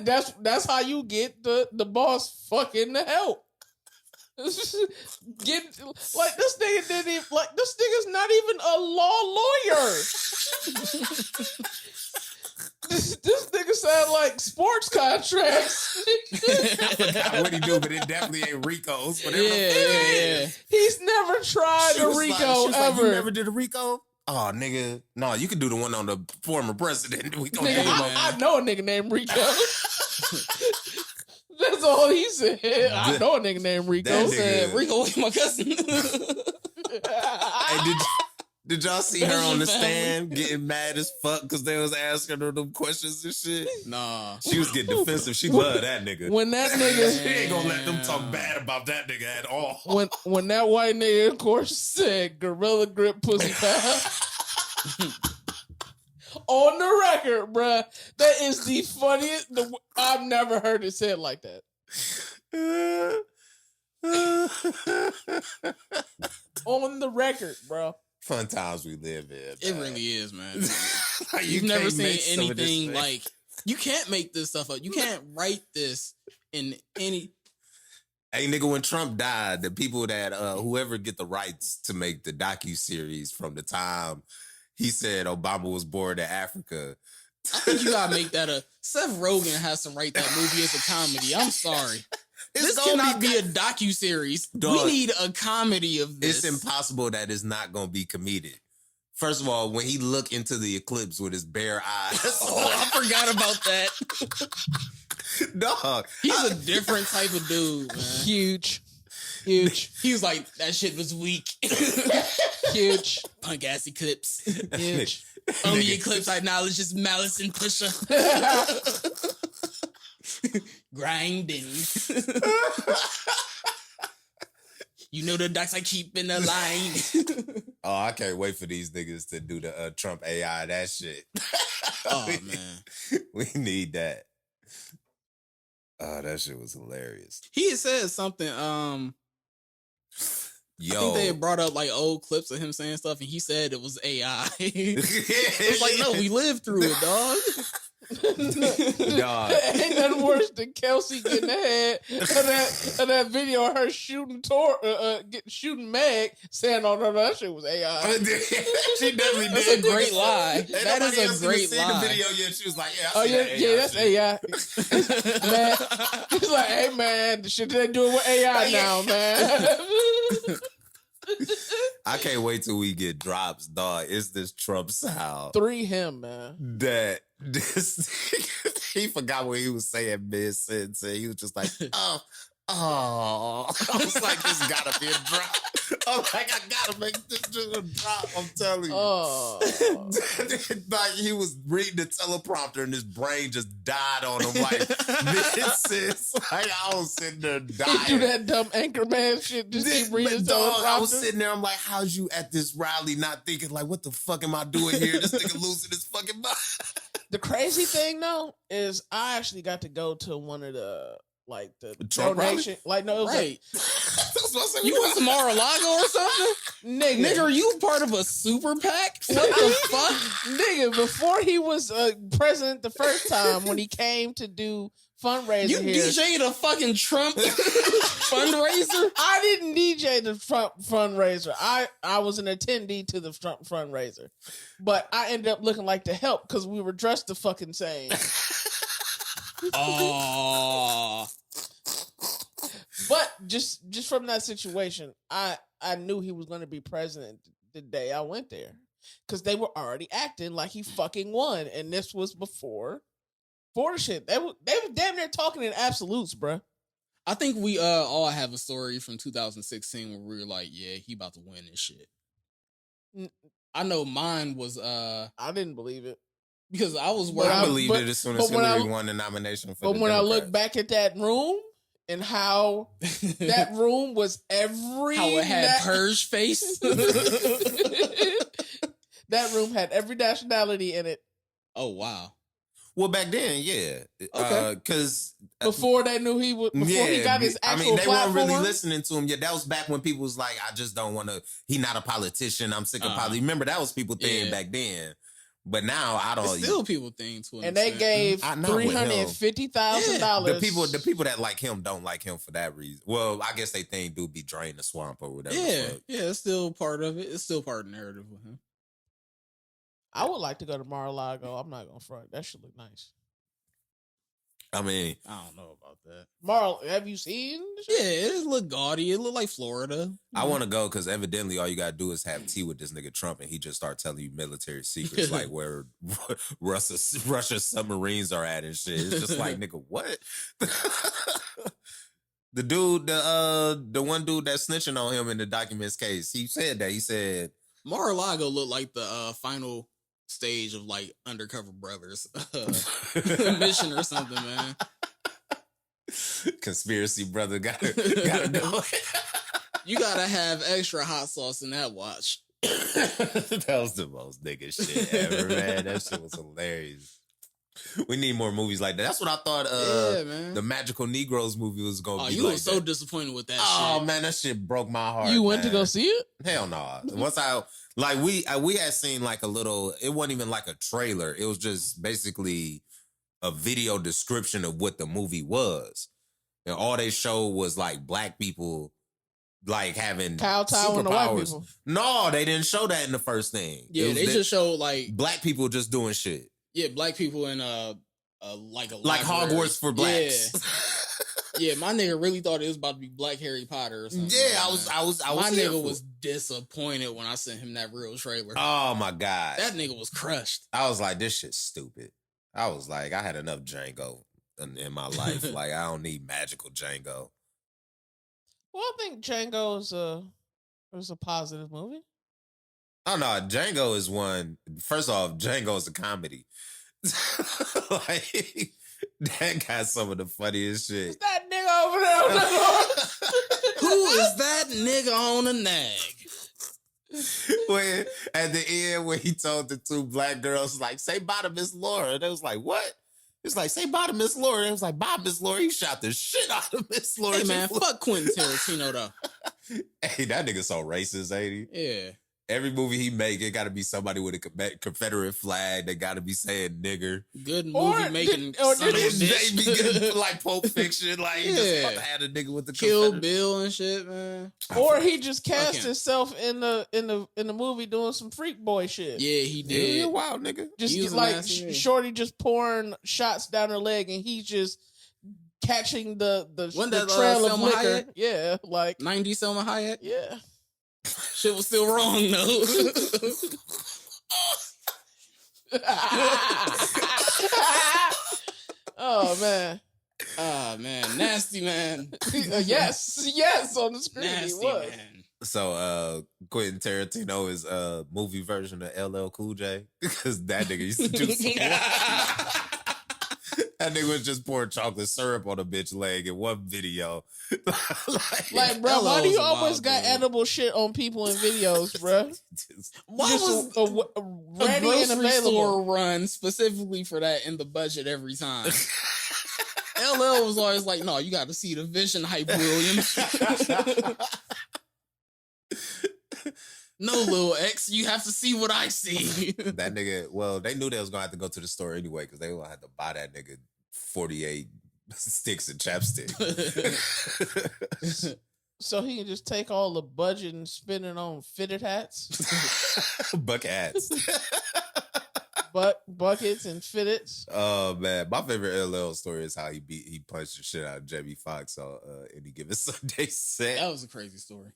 That's how you get the boss fucking the help. Get like this nigga didn't even like this nigga's not even a lawyer. this nigga sound like sports contracts. I forgot what he do, but it definitely ain't Rico's. Yeah. He's never tried a Rico ever. You never did a Rico? Oh, nigga. No, you can do the one on the former president. We gonna Nigga, I know a nigga named Rico. That's all he said. I know a nigga named Rico. That Said nigga- Rico was my cousin. Hey, did y'all see her That's on the your family. stand getting mad as fuck because they was asking her them questions and shit? Nah. She was getting defensive. She loved that nigga. when that She nigga ain't gonna let them talk bad about that nigga at all. when that white nigga of course said Gorilla Grip Pussy Pal. On the record, bruh. That is the funniest. I've never heard it said like that. On the record, bro. Fun times we live in. It man. really is, man. Like, You've never can't seen make some of this anything shit. like you can't make this stuff up. You can't write this in any. Hey, nigga, when Trump died, the people that whoever get the rights to make the docu-series from the time he said Obama was born in Africa. I think you gotta make that a. Seth Rogen has to write that movie as a comedy. I'm sorry. This gonna cannot be a docu-series. Dog. We need a comedy of this. It's impossible that it's not gonna be comedic. First of all, when he looked into the eclipse with his bare eyes. Oh, I forgot about that. Dog. He's a different type of dude, man. Huge. He was like, that shit was weak. Huge. Punk ass eclipse. Huge. Only eclipse I acknowledge is Malice and Pusher. Grinding. You know the ducks I keep in the line. Oh, I can't wait for these niggas to do the Trump AI, that shit. Oh, man. We need that. Oh, that shit was hilarious. He had said something, Yo. I think they had brought up like old clips of him saying stuff, and he said it was AI. It's like, no, we lived through it, dog. Dog. Ain't nothing worse than Kelsey getting ahead of that video of her shooting shooting Meg, saying, "Oh no, that shit was AI." She definitely That's did. a great lie. Ain't That nobody is else a even great seen lie. the video yet. She was like, "Yeah, I Oh see yeah, that yeah, AI that's shit." AI. Man, he's like, "Hey man, the shit they doing with AI now, man." I can't wait till we get drops, dog. It's this Trump sound 3 him, man. that this he forgot what he was saying mid sentence. He was just like, oh. I was like, this gotta be a drop. I'm like, I gotta make this just a drop. I'm telling you. Oh. Like he was reading the teleprompter and his brain just died on him. Like, this is like I was sitting there dying. He do that dumb Anchorman shit. Just keep reading the Dog, I was teleprompter. sitting there. I'm like, how's you at this rally not thinking like, what the fuck am I doing here? This nigga losing his fucking mind. The crazy thing though is I actually got to go to one of the Trump donation. Like no, it was Right. That's what I said. You went to Mar-a-Lago or something? nigga. Nigga, are you part of a super PAC? What the fuck? Nigga, before he was president the first time when he came to do fundraiser You here. DJ'd a fucking Trump fundraiser? I didn't DJ the Trump fundraiser. I was an attendee to the Trump fundraiser. But I ended up looking like the help because we were dressed the fucking same. Oh. But just from that situation, I knew he was going to be president the day I went there. Because they were already acting like he fucking won. And this was before the shit. They were damn near talking in absolutes, bruh. I think we all have a story from 2016 where we were like, yeah, he about to win this shit. I know mine was I didn't believe it. because I was But I working. belied it as soon as but when Hillary I- won the nomination for But the when I look Democrats. back at that room and how that room was every how it had na- purge face. that room had every nationality in it Oh wow. Well, back then, yeah. Okay. Because before they knew he would. Before he got his actual they platform. weren't really listening to him. Yeah, that was back when people was like, I just don't want to, he not a politician. I'm sick of politics. Remember, that was people thinking Yeah. back then. But now, I don't. It's still people think to an And they extent. gave I know with him. $350,000. the people that like him don't like him for that reason. Well, I guess they think dude be drain the swamp or whatever. Yeah, Fuck. yeah, it's still part of it. It's still part of the narrative with him. I would like to go to Mar-a-Lago. I'm not gonna front. That should look nice. I mean, I don't know about that. Have you seen? the shit? Yeah, it look gaudy. It look like Florida. I want to go because evidently all you gotta do is have tea with this nigga Trump, and he just start telling you military secrets like where Russia's submarines are at and shit. It's just like nigga, what? The dude, the one dude that's snitching on him in the documents case, he said that. He said Mar-a-Lago looked like the final stage of like Undercover Brothers mission or something, man. conspiracy brother gotta go. You gotta have extra hot sauce in that watch. That was the most nigga shit ever, man. That shit was hilarious. We need more movies like that. That's what I thought Yeah, man. the Magical Negroes movie was gonna Oh, be you like were so that. disappointed with that Oh shit. man, that shit broke my heart. You went to man. go see it? Hell no. Once we had seen like a little, it wasn't even like a trailer. It was just basically a video description of what the movie was. And all they showed was like black people like having Kowtowing to white superpowers. people. No, they didn't show that in the first thing. It Yeah, was they just showed like black people just doing shit. black people in like a Like library. Hogwarts for blacks. Yeah, my nigga really thought it was about to be Black Harry Potter or something. Yeah, like I was that. My here nigga for was it. disappointed when I sent him that real trailer. Oh my God. That nigga was crushed. I was like, this shit's stupid. I was like, I had enough Django in my life. Like, I don't need magical Django. Well, I think Django is a positive movie. Oh no, Django is one. First off, Django is a comedy. Like, that got some of the funniest Is shit. that nigga over there? On the Who is that nigga on a nag? When at the end, when he told the two black girls, like, say bye to Miss Laura. They was like, what? It's like, say bye to Miss Laura. It was like, bye, Miss Laura. He shot the shit out of Miss Laura. Hey man, fuck Quentin Tarantino though. Hey, that nigga so racist, ain't he? Yeah. Every movie he make, it got to be somebody with a Confederate flag. They got to be saying nigger. Good Or movie making did- or son of a did They be bitch. good, like Pulp Fiction. Like, he Yeah. just had a nigga with the Kill Confederate. Bill and shit, man. Or he just Fuck cast him. himself in the movie doing some freak boy shit. Yeah, he Yeah, you a did. wild nigga. Just He was a like nasty nigga. Shorty just pouring shots down her leg, and he's just catching the Wasn't the that, trail of Selma liquor. Hayek? Yeah, like 90 Selma Hayek. yeah. Shit was still wrong though. Oh man, Ah, man. Nasty Man. yes, on the screen Nasty he was. Man. So Quentin Tarantino is movie version of LL Cool J because that nigga used to do some that nigga was just pouring chocolate syrup on a bitch leg in one video. Like, bro, why do you LL 's always wild, got dude. edible shit on people in videos, bro? Why Just was a a ready and grocery available? store run specifically for that in the budget every time? LL was always like, no, you got to see the vision hype, Williams. No, Lil X, you have to see what I see. That nigga, well, they knew they was gonna have to go to the store anyway because they were gonna have to buy that nigga 48 sticks of chapstick. So he can just take all the budget and spend it on fitted hats, Buck hats. buckets and fitteds. Oh man, my favorite LL story is how he punched the shit out of Jamie Foxx on Any Given Sunday set. That was a crazy story.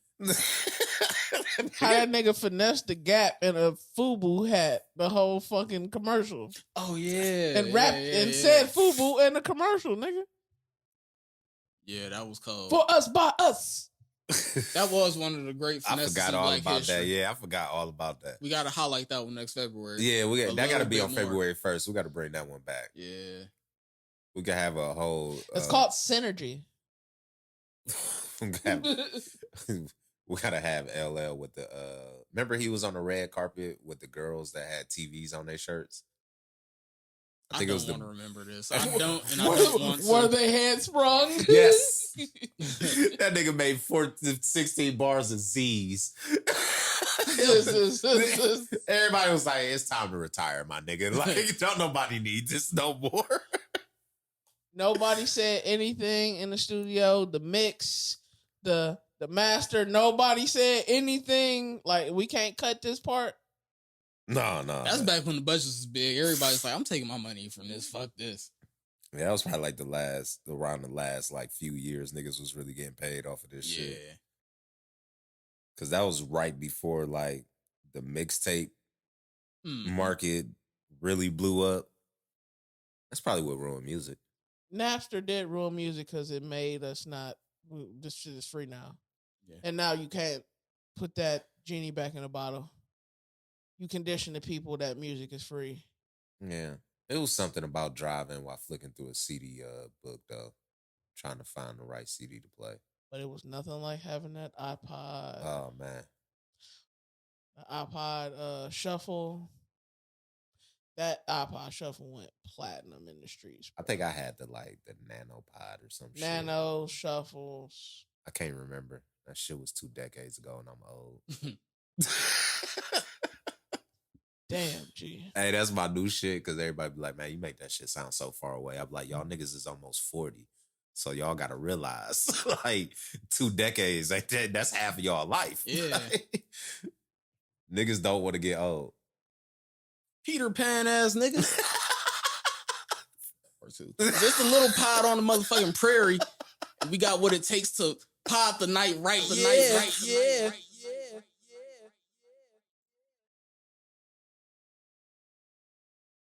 How that nigga finessed the Gap in a FUBU hat the whole fucking commercial Oh, yeah. and rapped and said FUBU in the commercial, nigga. Yeah, that was cold. For us, by us. That was one of the great I finesses forgot of all Black about history. that. Yeah, I forgot all about that. We got to highlight that one next February. Yeah, A that got to little be on bit more. February 1st. We got to bring that one back. Yeah. We could have a whole. It's called Synergy. We gotta have LL with the. Remember, he was on the red carpet with the girls that had TVs on their shirts. I think it don't was the. want to remember this. I don't, and I don't want to. Were they hand sprung? Yes, that nigga made 16 bars of Z's. Everybody was like, "It's time to retire, my nigga. Like, don't nobody need this no more." Nobody said anything in the studio. The mix, the master. Nobody said anything. Like, we can't cut this part. No. That's back when the budget was big. Everybody's like, I'm taking my money from this. Fuck this. Yeah, that was probably like around the last like few years, niggas was really getting paid off of this shit. Cause that was right before like the mixtape market really blew up. That's probably what ruined music. Napster did ruin music because it made us not. This shit is free now, Yeah. and now you can't put that genie back in the bottle. You condition the people that music is free. Yeah. It was something about driving while flicking through a CD book though. Trying to find the right CD to play. But it was nothing like having that iPod. Oh man. iPod Shuffle. That iPod Shuffle went platinum in the streets. I think I had the Nano Pod or some shit. Nano Shuffles. I can't remember. That shit was 2 decades ago and I'm old. Damn, G. Hey, that's my new shit because everybody be like, man, you make that shit sound so far away. I'm like, y'all niggas is almost 40. So y'all got to realize, like, 2 decades, that's half of y'all life. Yeah. Niggas don't want to get old. Peter Pan ass niggas. Or two. Just a little pod on the motherfucking prairie. We got what it takes to pod the night right. The night right.